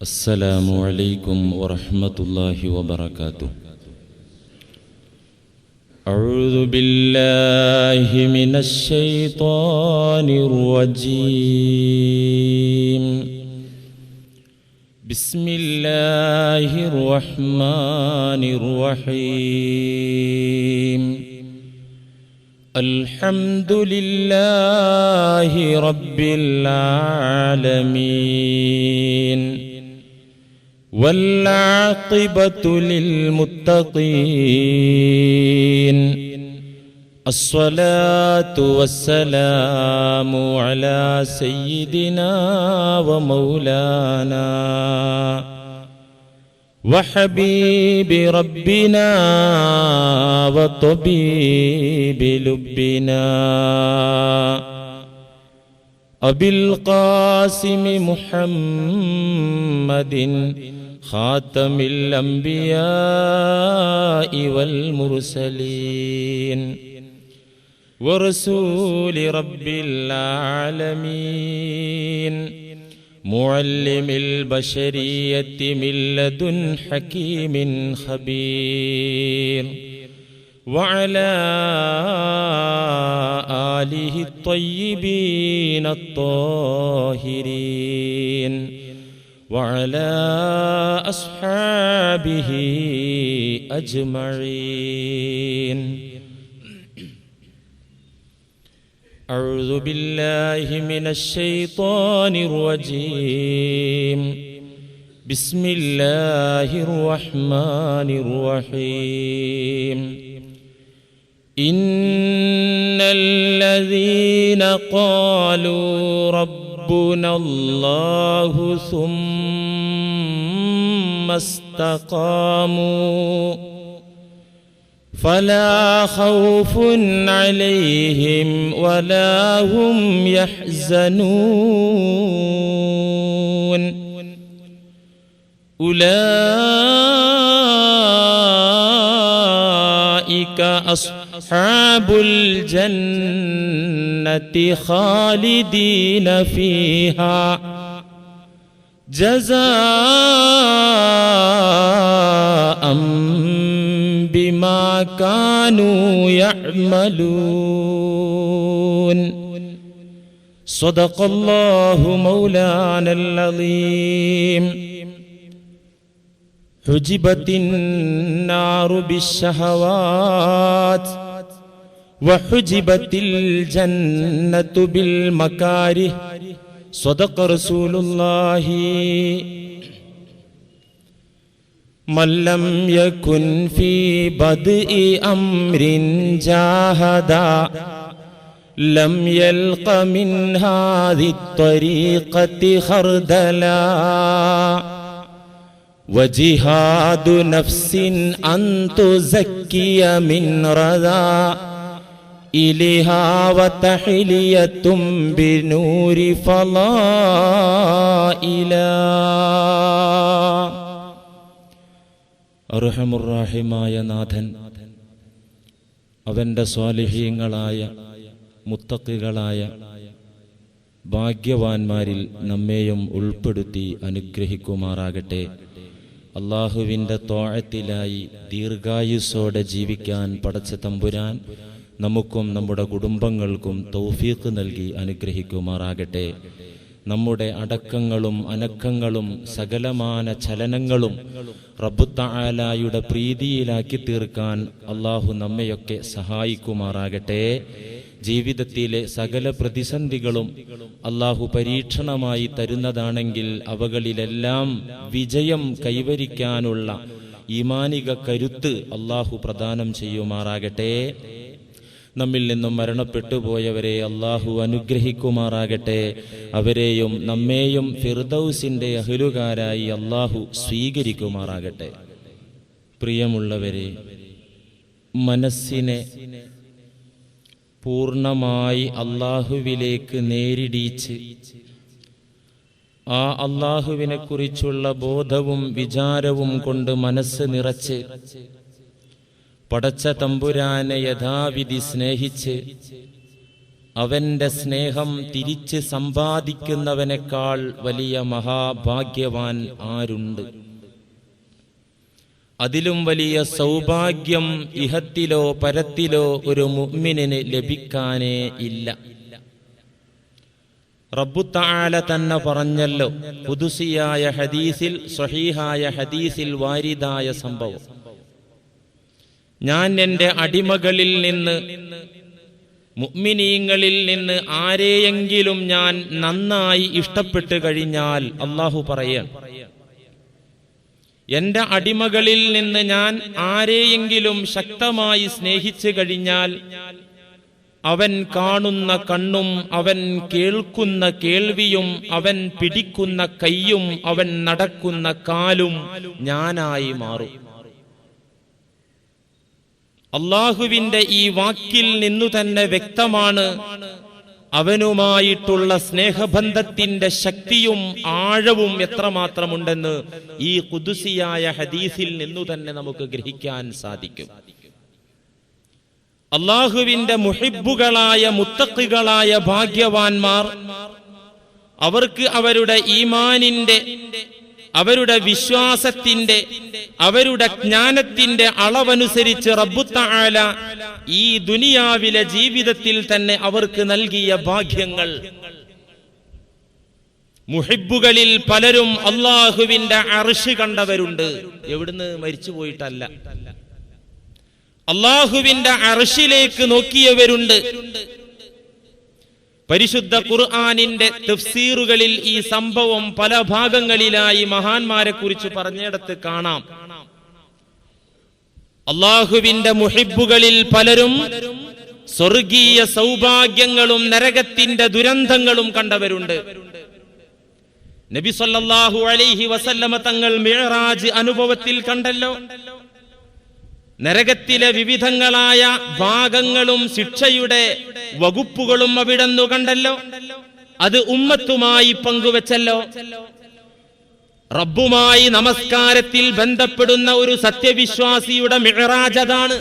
السلام عليكم ورحمة الله وبركاته. أعوذ بالله من الشيطان الرجيم. بسم الله الرحمن الرحيم. الحمد لله رب العالمين والعاقبة للمتقين. الصلاة والسلام على سيدنا ومولانا وحبيب ربنا وطبيب لبنا أبي القاسم محمد خاتم الأنبياء والمرسلين ورسول رب العالمين معلم البشرية من لدن حكيم خبير وعلى آله الطيبين الطاهرين وعلى أصحابه أجمعين. أعوذ بالله من الشيطان الرجيم. بسم الله الرحمن الرحيم. إن الذين قالوا ربنا الله ثم استقاموا فلا خوف عليهم ولا هم يحزنون. أولئك أصحاب الجنة خالدين فيها جزاء بما كانوا يعملون. صدق الله مولانا العظيم. حجبت النار بالشهوات وحجبت الجنة بالمكاره. صدق رسول الله. من لم يكن في بدء أمر جاهدا لم يلق من هذه الطريقة خردلا. وجهاد نفس أن تزكي من رضا إليها وتحلية بنور فضائلا. അർഹമുർറാഹിമായ നാഥൻ അവൻ്റെ സ്വാലിഹീങ്ങളായ മുത്തഖികളായ ഭാഗ്യവാന്മാരിൽ നമ്മെയും ഉൾപ്പെടുത്തി അനുഗ്രഹിക്കുമാറാകട്ടെ. അള്ളാഹുവിൻ്റെ ത്വാഅത്തിലായി ദീർഘായുസ്സോടെ ജീവിക്കാൻ പടച്ച തമ്പുരാൻ നമുക്കും നമ്മുടെ കുടുംബങ്ങൾക്കും തൗഫീഖ് നൽകി അനുഗ്രഹിക്കുമാറാകട്ടെ. നമ്മുടെ അടക്കങ്ങളും അനക്കങ്ങളും സകലമാന ചലനങ്ങളും റബ്ബു തആലയുടെ പ്രീതിയിലാക്കി തീർക്കാൻ അള്ളാഹു നമ്മയൊക്കെ സഹായിക്കുമാറാകട്ടെ. ജീവിതത്തിലെ സകല പ്രതിസന്ധികളും അള്ളാഹു പരീക്ഷണമായി തരുന്നതാണെങ്കിൽ അവകളിലെല്ലാം വിജയം കൈവരിക്കാനുള്ള ഈമാനിക കരുത്ത് അള്ളാഹു പ്രദാനം ചെയ്യുമാറാകട്ടെ. നമ്മിൽ നിന്നും മരണപ്പെട്ടു പോയവരെ അള്ളാഹു അനുഗ്രഹിക്കുമാറാകട്ടെ. അവരെയും നമ്മെയും ഫിർദൗസിന്റെ അഹ്ലുകാരായി അള്ളാഹു സ്വീകരിക്കുമാറാകട്ടെ. പ്രിയമുള്ളവരെ, മനസ്സിനെ പൂർണ്ണമായി അള്ളാഹുവിലേക്ക് നേരിടിച്ച് ആ അള്ളാഹുവിനെ കുറിച്ചുള്ള ബോധവും വിചാരവും കൊണ്ട് മനസ്സ് നിറച്ച് പടച്ച തമ്പുരാനെ യഥാവിധി സ്നേഹിച്ച് അവന്റെ സ്നേഹം തിരിച്ച് സമ്പാദിക്കുന്നവനേക്കാൾ വലിയ മഹാഭാഗ്യവാൻ ആരുണ്ട്? അതിലും വലിയ സൗഭാഗ്യം ഇഹത്തിലോ പരത്തിലോ ഒരു മുഅ്മിനിന് ലഭിക്കാനേ ഇല്ല. റബ്ബു തആല തന്നെ പറഞ്ഞല്ലോ, ഖുദ്സിയായ ഹദീസിൽ, സ്വഹീഹായ ഹദീസിൽ വാരിദായ സംഭവം, ഞാൻ എൻ്റെ അടിമകളിൽ നിന്ന്, മുഅ്മിനീങ്ങളിൽ നിന്ന് ആരെയെങ്കിലും ഞാൻ നന്നായി ഇഷ്ടപ്പെട്ടു കഴിഞ്ഞാൽ, അല്ലാഹു പറയാണ്, എന്റെ അടിമകളിൽ നിന്ന് ഞാൻ ആരെയെങ്കിലും ശക്തമായി സ്നേഹിച്ചു കഴിഞ്ഞാൽ, അവൻ കാണുന്ന കണ്ണും അവൻ കേൾക്കുന്ന കേൾവിയും അവൻ പിടിക്കുന്ന കൈയും അവൻ നടക്കുന്ന കാലും ഞാനായി മാറും. അല്ലാഹുവിന്റെ ഈ വാക്കിൽ നിന്നു തന്നെ വ്യക്തമാണ് അവനുമായിട്ടുള്ള സ്നേഹബന്ധത്തിന്റെ ശക്തിയും ആഴവും എത്രമാത്രമുണ്ടെന്ന് ഈ ഖുദ്സിയായ ഹദീസിൽ നിന്നു തന്നെ നമുക്ക് ഗ്രഹിക്കാൻ സാധിക്കും. അല്ലാഹുവിന്റെ മുഹിബ്ബുകളായ മുത്തഖികളായ ഭാഗ്യവാന്മാർ, അവർക്ക് അവരുടെ ഈമാനിന്റെ, അവരുടെ വിശ്വാസത്തിന്റെ, അവരുടെ ജ്ഞാനത്തിന്റെ അളവനുസരിച്ച് റബ്ബു തആല ഈ ദുനിയാവിലെ ജീവിതത്തിൽ തന്നെ അവർക്ക് നൽകിയ ഭാഗ്യങ്ങൾ. മുഹിബ്ബുകളിൽ പലരും അല്ലാഹുവിന്റെ അർശ് കണ്ടവരുണ്ട്. എവിടുന്ന് മരിച്ചു പോയിട്ടല്ല, അല്ലാഹുവിന്റെ അർശിലേക്ക് നോക്കിയവരുണ്ട്. പരിശുദ്ധ ഖുർആനിന്റെ തഫ്സീറുകളിൽ ഈ സംഭവം പല ഭാഗങ്ങളിലായി മഹാന്മാരെ കുറിച്ച് പറഞ്ഞിടത്ത് കാണാം. അല്ലാഹുവിന്റെ മുഹിബ്ബുകളിൽ പലരും സ്വർഗീയ സൗഭാഗ്യങ്ങളും നരകത്തിന്റെ ദുരന്തങ്ങളും കണ്ടവരുണ്ട്. നബി സല്ലല്ലാഹു അലൈഹി വസല്ലമ തങ്ങൾ മിഅ്റാജ് അനുഭവത്തിൽ കണ്ടല്ലോ, നരകത്തിലെ വിവിധങ്ങളായ ഭാഗങ്ങളും ശിക്ഷയുടെ വകുപ്പുകളും അവിടെന്നു കണ്ടല്ലോ. അത് ഉമ്മത്തുമായി പങ്കുവച്ചല്ലോ. റബ്ബുമായി നമസ്കാരത്തിൽ ബന്ധപ്പെടുന്ന ഒരു സത്യവിശ്വാസിയുടെ മിഅ്റാജ് അതാണ്.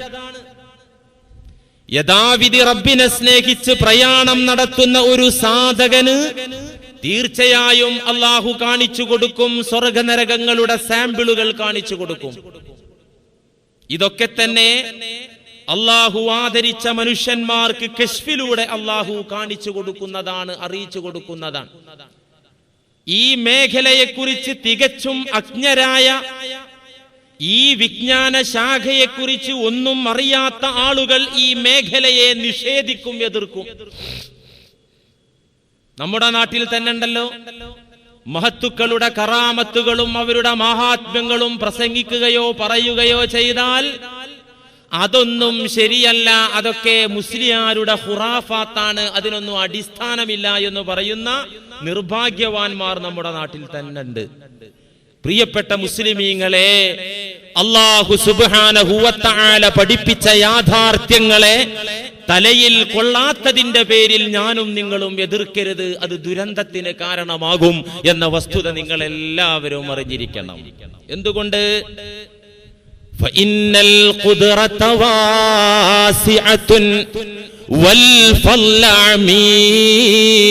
യഥാവിധി റബ്ബിനെ സ്നേഹിച്ച് പ്രയാണം നടത്തുന്ന ഒരു സാധകന് തീർച്ചയായും അല്ലാഹു കാണിച്ചു കൊടുക്കും, സ്വർഗനരകങ്ങളുടെ സാമ്പിളുകൾ കാണിച്ചു കൊടുക്കും. ഇതൊക്കെ തന്നെ അല്ലാഹു ആദരിച്ച മനുഷ്യന്മാർക്ക് കശ്ഫിലൂടെ അല്ലാഹു കാണിച്ചു കൊടുക്കുന്നതാണ്, അറിയിച്ചു കൊടുക്കുന്നതാണ്. ഈ മേഖലയെക്കുറിച്ച് തികച്ചും അജ്ഞരായ, ഈ വിജ്ഞാന ശാഖയെക്കുറിച്ച് ഒന്നും അറിയാത്ത ആളുകൾ ഈ മേഖലയെ നിഷേധിക്കും, എതിർക്കും. നമ്മുടെ നാട്ടിൽ തന്നെ ഉണ്ടല്ലോ, മഹത്തുക്കളുടെ കറാമത്തുകളും അവരുടെ മഹാത്മ്യങ്ങളും പ്രസംഗിക്കുകയോ പറയുകയോ ചെയ്താൽ അതൊന്നും ശരിയല്ല, അതൊക്കെ മുസ്ലിയാരുടെ ഖുറാഫാത്താണ്, അതിനൊന്നും അടിസ്ഥാനമില്ല എന്ന് പറയുന്ന നിർഭാഗ്യവാന്മാർ നമ്മുടെ നാട്ടിൽ തന്നെ ഉണ്ട്. പ്രിയപ്പെട്ട മുസ്ലിമീങ്ങളെ, അല്ലാഹു സുബ്ഹാനഹു വ തആല പഠിപ്പിച്ച യാഥാർത്ഥ്യങ്ങളെ തലയിൽ കൊള്ളാത്തതിന്റെ പേരിൽ ഞാനും നിങ്ങളും എതിർക്കരുത്. അത് ദുരന്തത്തിന് കാരണമാകും എന്ന വസ്തുത നിങ്ങൾ എല്ലാവരും അറിഞ്ഞിരിക്കണം. എന്തുകൊണ്ട്? ഫഇന്നൽ ഖുദ്റത വാസിഅത്തുൻ വൽ ഫള അമീം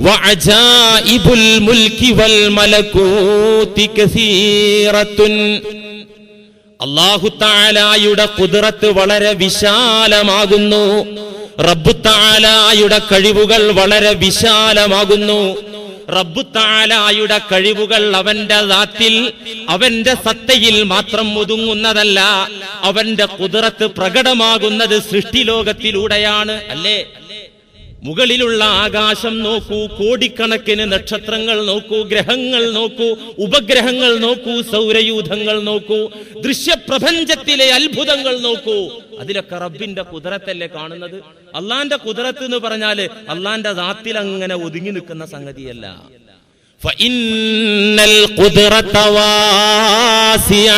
വഅജായിബുൽ മുൽക്കി വൽ മലകൂതി കസീറത്തുൻ. അല്ലാഹു തആലയുടെ ഖുദ്റത്ത് വളരെ വിശാലമാകുന്നു. റബ്ബു തആലയുടെ കഴിവുകൾ വളരെ വിശാലമാകുന്നു. റബ്ബു തആലയുടെ കഴിവുകൾ അവന്റെ ദാത്തിൽ, അവന്റെ സത്തയിൽ മാത്രം ഒതുങ്ങുന്നതല്ല. അവന്റെ ഖുദ്റത്ത് പ്രകടമാകുന്നത് സൃഷ്ടിലോകത്തിലൂടെയാണ്. അല്ലേ? മുകളിലുള്ള ആകാശം നോക്കൂ, കോടിക്കണക്കിന് നക്ഷത്രങ്ങൾ നോക്കൂ, ഗ്രഹങ്ങൾ നോക്കൂ, ഉപഗ്രഹങ്ങൾ നോക്കൂ, സൗരയൂഥങ്ങൾ നോക്കൂ, ദൃശ്യപ്രപഞ്ചത്തിലെ അത്ഭുതങ്ങൾ നോക്കൂ. അതിലൊക്കെ റബ്ബിന്റെ ഖുദ്റത്തല്ലേ കാണുന്നത്. അള്ളാന്റെ ഖുദ്റത്ത് എന്ന് പറഞ്ഞാല് അള്ളാന്റെ ദാത്തിൽ അങ്ങനെ ഒതുങ്ങി നിൽക്കുന്ന സംഗതിയല്ല. ഫഇന്നൽ ഖുദ്റത വാസിഅ,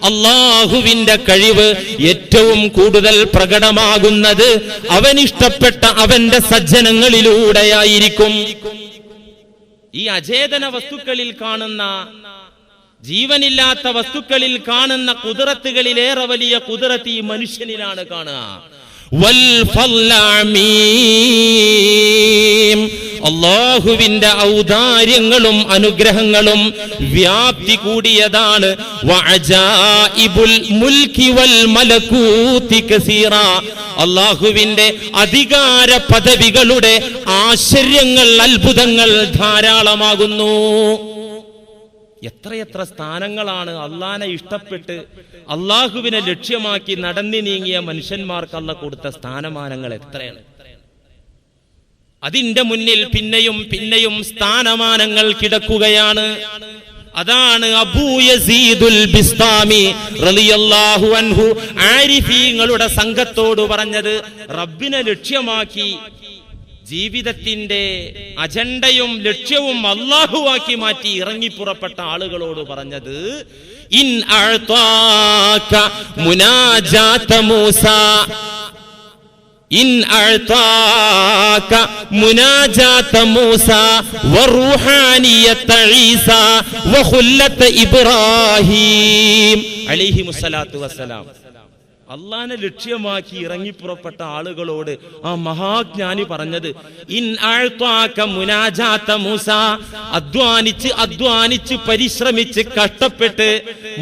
അല്ലാഹുവിന്റെ കഴിവ് ഏറ്റവും കൂടുതൽ പ്രകടമാകുന്നത് അവനിഷ്ടപ്പെട്ട അവന്റെ സജ്ജനങ്ങളിലൂടെയായിരിക്കും. ഈ അചേതന വസ്തുക്കളിൽ കാണുന്ന, ജീവനില്ലാത്ത വസ്തുക്കളിൽ കാണുന്ന ഖുദ്റത്തുകളിലേറെ വലിയ ഖുദ്റത്ത് ഈ മനുഷ്യനിലാണ് കാണുക. വൽ ഫല്ലമീം. അല്ലാഹുവിന്റെ ഔദാര്യങ്ങളും അനുഗ്രഹങ്ങളും വ്യാപ്തി കൂടിയതാണ്. വഅജായിബുൽ മുൽക്കി വൽ മലകൂതി കസീറ. അല്ലാഹുവിന്റെ അധികാര പദവികളുടെ ആശ്ചര്യങ്ങൾ, അത്ഭുതങ്ങൾ ധാരാളമാകുന്നു. എത്രയെത്ര സ്ഥാനങ്ങളാണ് അള്ളാനെ ഇഷ്ടപ്പെട്ട് അള്ളാഹുവിനെ ലക്ഷ്യമാക്കി നടന്നു നീങ്ങിയ മനുഷ്യന്മാർക്ക് അല്ലാഹ് കൊടുത്ത സ്ഥാനമാനങ്ങൾ എത്രയാണ്. അതിന്റെ മുന്നിൽ പിന്നെയും പിന്നെയും സ്ഥാനമാനങ്ങൾ കിടക്കുകയാണ്. അതാണ് അബൂ യസീദുൽ ബിസ്താമി റളിയല്ലാഹു അൻഹു ആരിഫീങ്ങളുടെ സംഘത്തോട് പറഞ്ഞത്. റബ്ബിനെ ലക്ഷ്യമാക്കി ജീവിതത്തിന്റെ അജണ്ടയും ലക്ഷ്യവും അല്ലാഹുവാക്കി മാറ്റി ഇറങ്ങിപ്പുറപ്പെട്ട ആളുകളോട് പറഞ്ഞത്, ഇൻ അഅതാക മുനാജാത മൂസ, ഇൻ അഅതാക മുനാജാത മൂസ വറൂഹാനിയത ഈസ വഖുല്ലത ഇബ്രാഹിം അലൈഹിമുസ്സലാത്തു വസ്സലാം. അള്ളാനെ ലക്ഷ്യമാക്കി ഇറങ്ങിപ്പുറപ്പെട്ട ആളുകളോട് ആ മഹാജ്ഞാനി പറഞ്ഞത്, ഇൻ അഅതാക മുനാജാത മൂസ, അധ്വാനിച്ച് പരിശ്രമിച്ച് കഷ്ടപ്പെട്ട്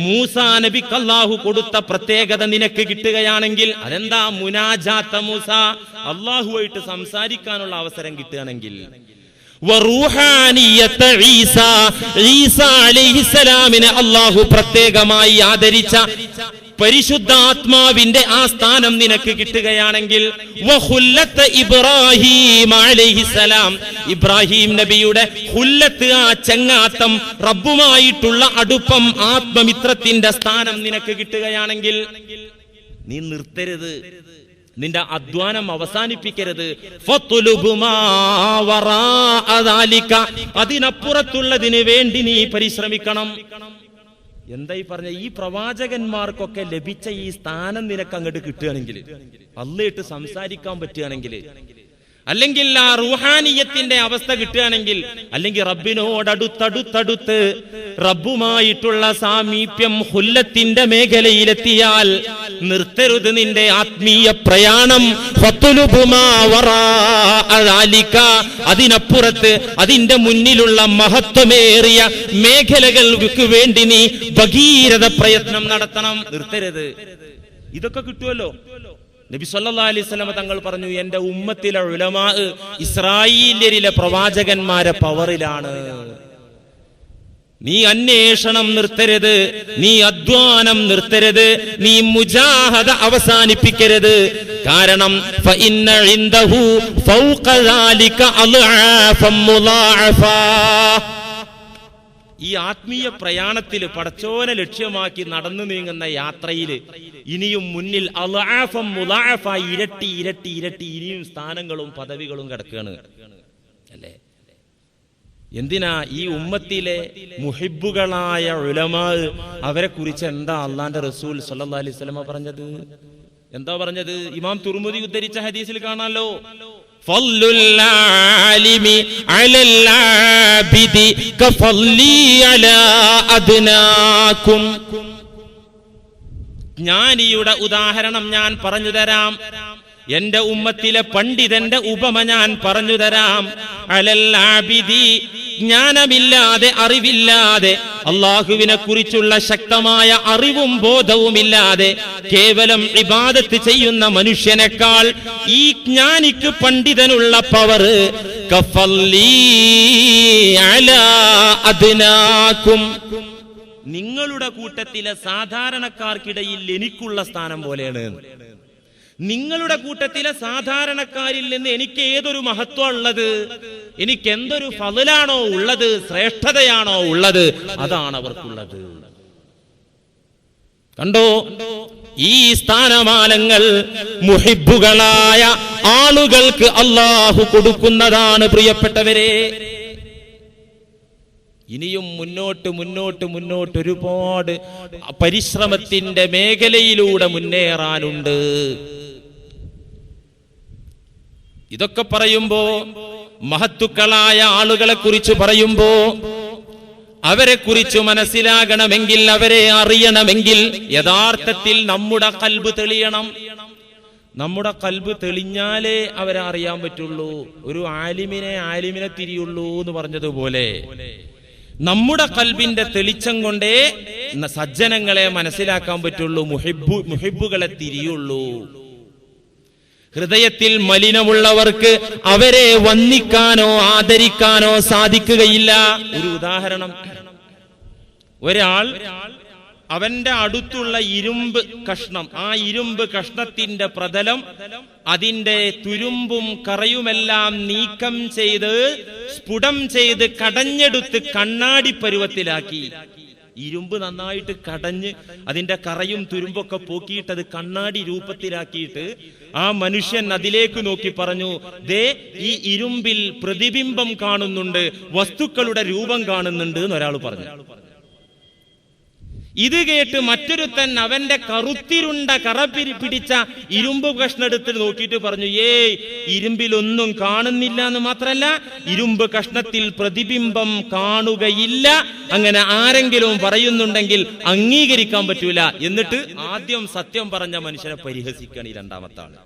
മൂസാ നബിക്ക് അല്ലാഹു കൊടുത്ത പ്രത്യേകത നിനക്ക് കിട്ടുകയാണെങ്കിൽ, അതെന്താ മുനാജാത മൂസ, അല്ലാഹുവായിട്ട് സംസാരിക്കാനുള്ള അവസരം കിട്ടുകയാണെങ്കിൽ, വറൂഹാനിയത ഈസ, ഈസ അലൈഹിസ്സലാമിനെ അല്ലാഹു പ്രത്യേകമായി ആദരിച്ച പരിശുദ്ധാത്മാവിന്റെ ആ സ്ഥാനം നിനക്ക് കിട്ടുകയാണെങ്കിൽ, വഖുല്ലത ഇബ്രാഹിം അലൈഹിസ്സലാം, ഇബ്രാഹിം നബിയുടെ ഖുല്ലത്ത്, ആ ചങ്ങാത്തം, റബ്ബുമായിട്ടുള്ള അടുപ്പം, ആത്മമിത്രത്തിന്റെ സ്ഥാനം നിനക്ക് കിട്ടുകയാണെങ്കിൽ, നീ നിർത്തരുത്, നിന്റെ അധ്വാനം അവസാനിപ്പിക്കരുത്. ഫത്ലുബ് മാ വറാഅ ദാലിക, അതിനപ്പുറത്തുള്ളതിന് വേണ്ടി നീ പരിശ്രമിക്കണം. എന്തായി പറഞ്ഞ, ഈ പ്രവാചകന്മാർക്കൊക്കെ ലഭിച്ച ഈ സ്ഥാനം നിനക്ക് അങ്ങോട്ട് കിട്ടുകയാണെങ്കിൽ, അല്ലാഹുവായിട്ട് സംസാരിക്കാൻ പറ്റുകയാണെങ്കിൽ, അല്ലെങ്കിൽ ആ റൂഹാനിയത്തിന്റെ അവസ്ഥ കിട്ടുകയാണെങ്കിൽ, അല്ലെങ്കിൽ റബ്ബിനോടടുത്തടുത്തടുത്ത് റബ്ബുമായിട്ടുള്ള സാമീപ്യം ഖുല്ലത്തിന്റെ മേഖലയിലെത്തിയാൽ നിർത്തരുത് നിന്റെ ആത്മീയ പ്രയാണം. ഫത്ലുബ് മാ വറാഅ ദാലിക, അതിനപ്പുറത്ത് അതിന്റെ മുന്നിലുള്ള മഹത്വമേറിയ മേഖലകൾക്ക് വേണ്ടി നീ ഭഗീരഥ പ്രയത്നം നടത്തണം, നിർത്തരുത്. ഇതൊക്കെ കിട്ടുമല്ലോ. നബി സല്ലല്ലാഹു അലൈഹി വസല്ലം തങ്ങൾ പറഞ്ഞു, എന്റെ ഉമ്മത്തിലെ ഉലമാ ഇസ്രായേലിലെ പ്രവാചകന്മാരെ പവറിലാണ്. നീ അന്വേഷണം നിർത്തരുത്, നീ അധ്വാനം നിർത്തരുത്, നീ മുജാഹദ അവസാനിപ്പിക്കരുത്. കാരണം ഫഇന്ന ഇൻദഹു ഫൗഖ ദാലിക അൽആഫം മുളാഅഫാ. ഈ ആത്മീയ പ്രയാണത്തിൽ പടച്ചോനെ ലക്ഷ്യമാക്കി നടന്നു നീങ്ങുന്ന യാത്രയിൽ ഇനിയും മുന്നിൽ അൽആഫം മുളാഅഫ, ഇരട്ടി ഇരട്ടി ഇരട്ടി ഇനിയും സ്ഥാനങ്ങളും പദവികളും കിടക്കുകയാണ് അല്ലേ. എന്തിനാ ഈ ഉമ്മത്തിലെ മുഹിബ്ബുകളായ ഉലമാ, അവരെ കുറിച്ച് എന്താ അള്ളാന്റെ റസൂൽ സല്ലല്ലാഹു അലൈഹി വസല്ലം പറഞ്ഞത്? എന്താ പറഞ്ഞത്? ഇമാം തുർമുദി ഉദ്ധരിച്ച ഹദീസിൽ കാണാലോ, ഫള്ലുൽ ആലിമി അലൽ ആബിദി കഫല്ലി അലാ അദ്നാകും. ജ്ഞാനിയുടെ ഉദാഹരണം ഞാൻ പറഞ്ഞു തരാം, എന്റെ ഉമ്മത്തിലെ പണ്ഡിതന്റെ ഉപമ ഞാൻ പറഞ്ഞു തരാം. അലൽ ആബിദി, ജ്ഞാനമില്ലാതെ അറിവില്ലാതെ അള്ളാഹുവിനെ കുറിച്ചുള്ള ശക്തമായ അറിവും ബോധവുമില്ലാതെ കേവലം ഇബാദത്ത് ചെയ്യുന്ന മനുഷ്യനേക്കാൾ ഈ ജ്ഞാനിക്ക് പണ്ഡിതനുള്ള പവർ കഫല്ലി അലാ അദ്നാകും. നിങ്ങളുടെ കൂട്ടത്തിലെ സാധാരണക്കാർക്കിടയിൽ എനിക്കുള്ള സ്ഥാനം പോലെയാണ്. നിങ്ങളുടെ കൂട്ടത്തിലെ സാധാരണക്കാരിൽ നിന്ന് എനിക്ക് ഏതൊരു മഹത്വം ഉള്ളത്, എനിക്ക് എന്തൊരു ഫളലാണോ ഉള്ളത്, ശ്രേഷ്ഠതയാണോ ഉള്ളത്, അതാണ് അവർക്കുള്ളത്. കണ്ടോ, ഈ സ്ഥാനമാനങ്ങൾ മുഹിബ്ബുകളായ ആളുകൾക്ക് അല്ലാഹു കൊടുക്കുന്നതാണ്. പ്രിയപ്പെട്ടവരെ, ഇനിയും മുന്നോട്ട് മുന്നോട്ട് മുന്നോട്ട് ഒരുപാട് പരിശ്രമത്തിന്റെ മേഖലയിലൂടെ മുന്നേറാനുണ്ട്. ഇതൊക്കെ പറയുമ്പോ, മഹത്തുക്കളായ ആളുകളെ കുറിച്ച് പറയുമ്പോ, അവരെ കുറിച്ച് മനസ്സിലാകണമെങ്കിൽ, അവരെ അറിയണമെങ്കിൽ യഥാർത്ഥത്തിൽ നമ്മുടെ ഖൽബ് തെളിയണം, നമ്മുടെ കൽബ് തെളിഞ്ഞാലേ അവരെ അറിയാൻ പറ്റുള്ളൂ. ഒരു ആലിമിനെ തിരിയുള്ളൂ എന്ന് പറഞ്ഞതുപോലെ നമ്മുടെ കൽബിന്റെ തെളിച്ചം കൊണ്ടേ സജ്ജനങ്ങളെ മനസ്സിലാക്കാൻ പറ്റുള്ളൂ, മുഹിബ്ബുകളെ തിരിയുള്ളൂ. ഹൃദയത്തിൽ മലിനമുള്ളവർക്ക് അവരെ വന്ദിക്കാനോ ആദരിക്കാനോ സാധിക്കുകയില്ല. ഒരു ഉദാഹരണം, ഒരാൾ അവന്റെ അടുത്തുള്ള ഇരുമ്പ് കഷ്ണം, ആ ഇരുമ്പ് കഷ്ണത്തിന്റെ പ്രതലം അതിന്റെ തുരുമ്പും കറയുമെല്ലാം നീക്കം ചെയ്ത് സ്ഫുടം ചെയ്ത് കടഞ്ഞെടുത്ത് കണ്ണാടി പരുവത്തിലാക്കി. ഇരുമ്പ് നന്നായിട്ട് കടഞ്ഞ് അതിന്റെ കറയും തുരുമ്പൊക്കെ പോക്കിയിട്ട് അത് കണ്ണാടി രൂപത്തിലാക്കിയിട്ട് ആ മനുഷ്യൻ അതിലേക്ക് നോക്കി പറഞ്ഞു, ദേ ഈ ഇരുമ്പിൽ പ്രതിബിംബം കാണുന്നുണ്ട്, വസ്തുക്കളുടെ രൂപം കാണുന്നുണ്ട് എന്നൊരാൾ പറഞ്ഞു. ഇത് കേട്ട് മറ്റൊരുത്തൻ അവന്റെ കറുത്തിരുണ്ട കറ പിടിച്ച ഇരുമ്പ് കഷ്ണം എടുത്ത് നോക്കിയിട്ട് പറഞ്ഞു, ഇരുമ്പിലൊന്നും കാണുന്നില്ല എന്ന് മാത്രല്ല ഇരുമ്പ് കഷ്ണത്തിൽ പ്രതിബിംബം കാണുകയില്ല. അങ്ങനെ ആരെങ്കിലും പറയുന്നുണ്ടെങ്കിൽ അംഗീകരിക്കാൻ പറ്റൂല. എന്നിട്ട് ആദ്യം സത്യം പറഞ്ഞ മനുഷ്യനെ പരിഹസിക്കാൻ ഈ രണ്ടാമത്തെ ആള്.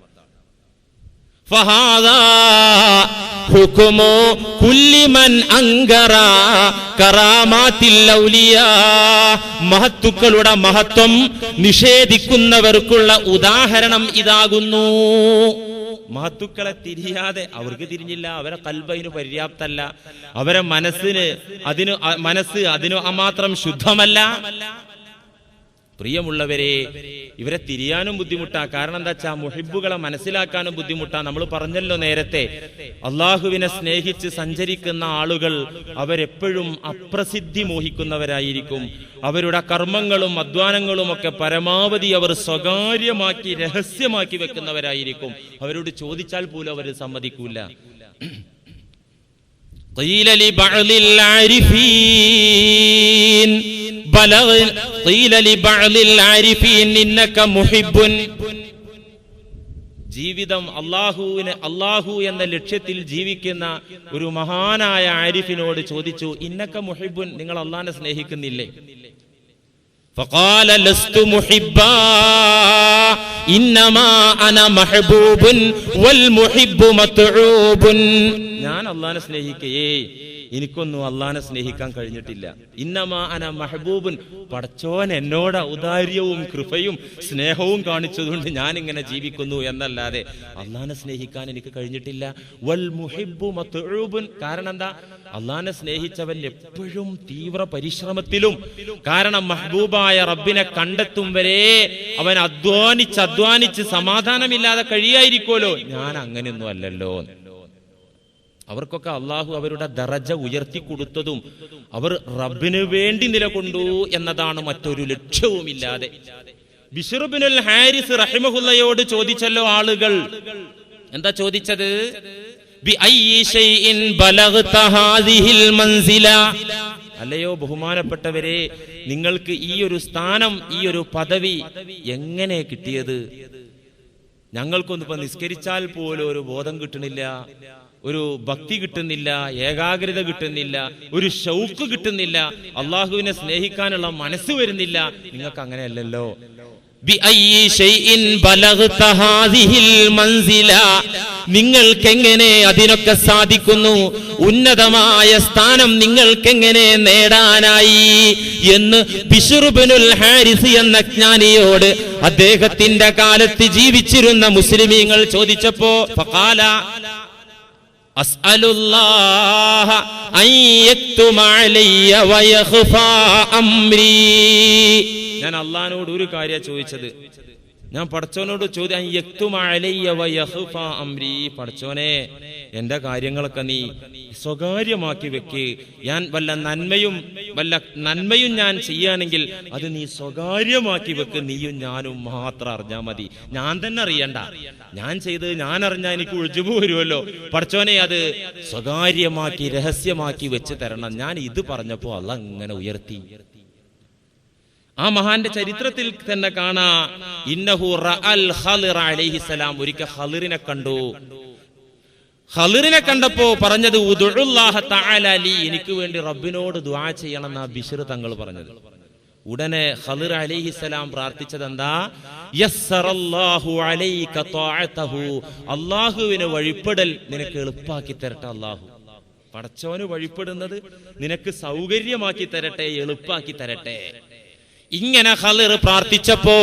ഫഹാദാ ഹുക്മു കുല്ലി മൻ അൻകറ കറാമാത്തിൽ ഔലിയാ. മഹത്തുക്കളുടെ മഹത്വം നിഷേധിക്കുന്നവർക്കുള്ള ഉദാഹരണം ഇതാകുന്നു. മഹത്തുക്കളെ തിരിയാതെ അവർക്ക് തിരിഞ്ഞില്ല, അവരെ കൽബിന് പര്യാപ്തല്ല, അവരെ മനസ്സ് അതിന് അമാത്രം ശുദ്ധമല്ല. പ്രിയമുള്ളവരെ, ഇവരെ തിരിയാനും ബുദ്ധിമുട്ടാ. കാരണം എന്താ വെച്ചാ മുഹിബ്ബുകളെ മനസ്സിലാക്കാനും ബുദ്ധിമുട്ടാ. നമ്മൾ പറഞ്ഞല്ലോ നേരത്തെ, അള്ളാഹുവിനെ സ്നേഹിച്ച് സഞ്ചരിക്കുന്ന ആളുകൾ അവരെപ്പോഴും അപ്രസിദ്ധി മോഹിക്കുന്നവരായിരിക്കും. അവരുടെ കർമ്മങ്ങളും അധ്വാനങ്ങളും ഒക്കെ പരമാവധി അവർ സ്വകാര്യമാക്കി രഹസ്യമാക്കി വെക്കുന്നവരായിരിക്കും. അവരോട് ചോദിച്ചാൽ പോലും അവർ സമ്മതിക്കൂല. قيل لبعض العارفين إنك محب. ജീവിതം അള്ളാഹു എന്ന ലക്ഷ്യത്തിൽ ജീവിക്കുന്ന ഒരു മഹാനായ ആരിഫിനോട് ചോദിച്ചു, ഇന്നക മുഹിബ്ബുൻ, നിങ്ങൾ അള്ളാഹിനെ സ്നേഹിക്കുന്നില്ലേ? فقال لست محبا انما انا محبوب والمحب متعوب. ഞാൻ അള്ളാഹിനെ സ്നേഹിക്കേ, എനിക്കൊന്നും അള്ളാഹിനെ സ്നേഹിക്കാൻ കഴിഞ്ഞിട്ടില്ല. ഇന്നമാ അന മഹബൂബുൻ, പടച്ചോൻ എന്നോട് ഔദാര്യവും കൃപയും സ്നേഹവും കാണിച്ചതുകൊണ്ട് ഞാൻ ഇങ്ങനെ ജീവിക്കുന്നു എന്നല്ലാതെ അള്ളാഹിനെ സ്നേഹിക്കാൻ എനിക്ക് കഴിഞ്ഞിട്ടില്ല. വൽ മുഹിബ്ബു മത്ഊബുൻ, കാരണം എന്താ? അള്ളാഹിനെ സ്നേഹിച്ചവൻ എപ്പോഴും തീവ്ര പരിശ്രമത്തിലും. കാരണം മഹബൂബായ റബ്ബിനെ കണ്ടെത്തും വരെ അവൻ അധ്വാനിച്ച് സമാധാനമില്ലാതെ കഴിയായിരിക്കുമല്ലോ. ഞാൻ അങ്ങനെയൊന്നും അല്ലല്ലോ. അവർക്കൊക്കെ അള്ളാഹു അവരുടെ ദറജ ഉയർത്തി കൊടുത്തതും അവർ റബ്ബിന് വേണ്ടി നിലകൊണ്ടു എന്നതാണ്, മറ്റൊരു ലക്ഷ്യവുമില്ലാതെ. ബിശ്ർ ഇബ്നുൽ ഹാരിസ് റഹിമഹുല്ലയോട് ചോദിച്ചല്ലോ ആളുകൾ. എന്താ ചോദിച്ചത്? ബിഅയ്യി ശൈഇൻ ബലഗ്ത ഹാദിഹിൽ മൻസില. അല്ലയോ ബഹുമാനപ്പെട്ടവരെ, നിങ്ങൾക്ക് ഈ ഒരു സ്ഥാനം, ഈ ഒരു പദവി എങ്ങനെ കിട്ടിയത്? ഞങ്ങൾക്കൊന്നും ഇപ്പൊ നിസ്കരിച്ചാൽ പോലും ഒരു ബോധം കിട്ടണില്ല, ഒരു ഭക്തി കിട്ടുന്നില്ല, ഏകാഗ്രത കിട്ടുന്നില്ല, ഒരു ഷൗക്ക് കിട്ടുന്നില്ല, അള്ളാഹുവിനെ സ്നേഹിക്കാനുള്ള മനസ്സ് വരുന്നില്ല. നിങ്ങൾക്ക് അങ്ങനെയല്ലല്ലോ. നിങ്ങൾക്കെങ്ങനെ അതിനൊക്കെ സാധിക്കുന്നു? ഉന്നതമായ സ്ഥാനം നിങ്ങൾക്കെങ്ങനെ നേടാനായി എന്ന് ബിശ്ർ ഇബ്നുൽ ഹാരിസ് എന്ന ജ്ഞാനിയോട് അദ്ദേഹത്തിന്റെ കാലത്ത് ജീവിച്ചിരുന്ന മുസ്ലിമീങ്ങൾ ചോദിച്ചപ്പോ ഫഖാല അസ്അലുല്ലാഹ അൻ യക്തുമ അലയ്യ വയഖ്ഫാ അംരി. ഞാൻ അല്ലാഹുവോട് ഒരു കാര്യം ചോദിച്ചത്, ഞാൻ പടച്ചോനോട് ചോദ്യം, അൻ യക്തുമ അലയ്യ വയഖ്ഫാ അംരി, പടച്ചോനെ എന്റെ കാര്യങ്ങളൊക്കെ നീ സ്വകാര്യമാക്കി വെക്ക്. ഞാൻ വല്ല നന്മയും ഞാൻ ചെയ്യുകയാണെങ്കിൽ അത് നീ സ്വകാര്യമാക്കി വെക്ക്. നീയും ഞാനും മാത്രം അറിഞ്ഞാ മതി, ഞാൻ തന്നെ അറിയണ്ട. ഞാൻ ചെയ്ത് ഞാൻ അറിഞ്ഞാൽ എനിക്ക് ഉഴുജുബ് വരുമല്ലോ. പടച്ചോനെ അത് സ്വകാര്യമാക്കി രഹസ്യമാക്കി വെച്ച് തരണം. ഞാൻ ഇത് പറഞ്ഞപ്പോ അള്ളാഹ് ഇങ്ങനെ ഉയർത്തി. ആ മഹാന്റെ ചരിത്രത്തിൽ തന്നെ കാണാ, ഇന്നഹു റഅൽ ഖളിർ അലൈഹിസ്സലാം ഒരിക്കൽ ഖളിറിനെ കണ്ടു. ഖളിറിനെ കണ്ടപ്പോ പറഞ്ഞത് ഉദ്ഉല്ലാഹ തആല ലി, എനിക്ക് വേണ്ടി റബ്ബിനോട് ദുആ ചെയ്യണം എന്നാ ബിശ്ർ തങ്ങൾ പറഞ്ഞത്. ഉടനെ ഖളിർ അലൈഹിസ്സലാം പ്രാർത്ഥിച്ചതെന്താ? യസ്സറല്ലാഹു അലൈക ത്വാഅതഹു, അല്ലാഹുവിനെ വഴിപ്പെടൽ നിനക്ക് എളുപ്പാക്കി തരട്ടെ. അല്ലാഹു പടച്ചോന് വഴിപ്പെടുന്നത് നിനക്ക് സൗകര്യമാക്കി തരട്ടെ, എളുപ്പാക്കി തരട്ടെ. ഇങ്ങനെ ഖളിർ പ്രാർത്ഥിച്ചപ്പോ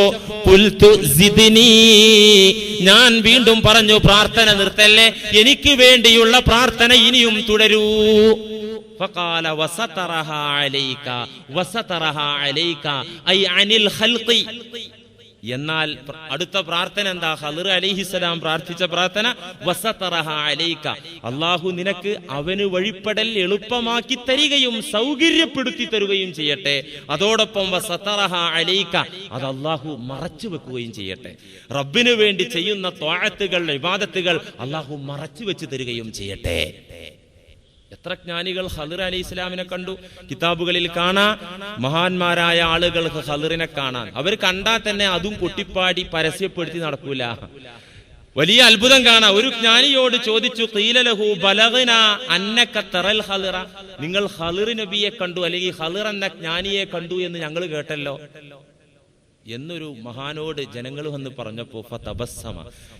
ഖുൽതു സിദ്നി, ഞാൻ വീണ്ടും പറഞ്ഞു പ്രാർത്ഥന നിർത്തല്ലേ, എനിക്ക് വേണ്ടിയുള്ള പ്രാർത്ഥന ഇനിയും തുടരൂ. ഫഖാല വസതറഹാ അലൈക വസതറഹാ അലൈക ഐ അനിൽ ഖൽഖി. എന്നാൽ അടുത്ത പ്രാർത്ഥന എന്താ? ഖളിർ അലൈഹിസ്സലാം പ്രാർത്ഥിച്ച പ്രാർത്ഥന വസതറഹാ അലൈക, അല്ലാഹു നിനക്ക് അവന് വഴിപ്പെടൽ എളുപ്പമാക്കി തരികയും സൗകര്യപ്പെടുത്തി തരുകയും ചെയ്യട്ടെ. അതോടൊപ്പം വസതറഹാ അലൈക, അത് അല്ലാഹു മറച്ചു വെക്കുകയും ചെയ്യട്ടെ. റബ്ബിന് വേണ്ടി ചെയ്യുന്ന ത്വാഅത്തുകൾ, ഇബാദത്തുകൾ അല്ലാഹു മറച്ചു വെച്ച് തരികയും ചെയ്യട്ടെ. എത്ര ജ്ഞാനികൾ ഖളിർ അലൈഹി ഇസ്ലാമിനെ കണ്ടു. കിതാബുകളിൽ കാണാ മഹാന്മാരായ ആളുകൾക്ക് ഖളിറിനെ കാണാൻ, അവർ കണ്ടാൽ തന്നെ അതും കൊട്ടിപ്പാടി പരസ്യപ്പെടുത്തി നടക്കൂല. വലിയ അത്ഭുതം കാണാം. ഒരു ജ്ഞാനിയോട് ചോദിച്ചു, ഖീല ലഹു ബലഗനാ അന്നക തറൽ ഖളിറ, നിങ്ങൾ ഖളിർ നബിയെ കണ്ടു അല്ലെങ്കിൽ ഖളിർ എന്ന ജ്ഞാനിയെ കണ്ടു എന്ന് ഞങ്ങൾ കേട്ടല്ലോ എന്നൊരു മഹാനോട് ജനങ്ങൾ വന്ന് പറഞ്ഞപ്പോ ഫതബസ്സമ,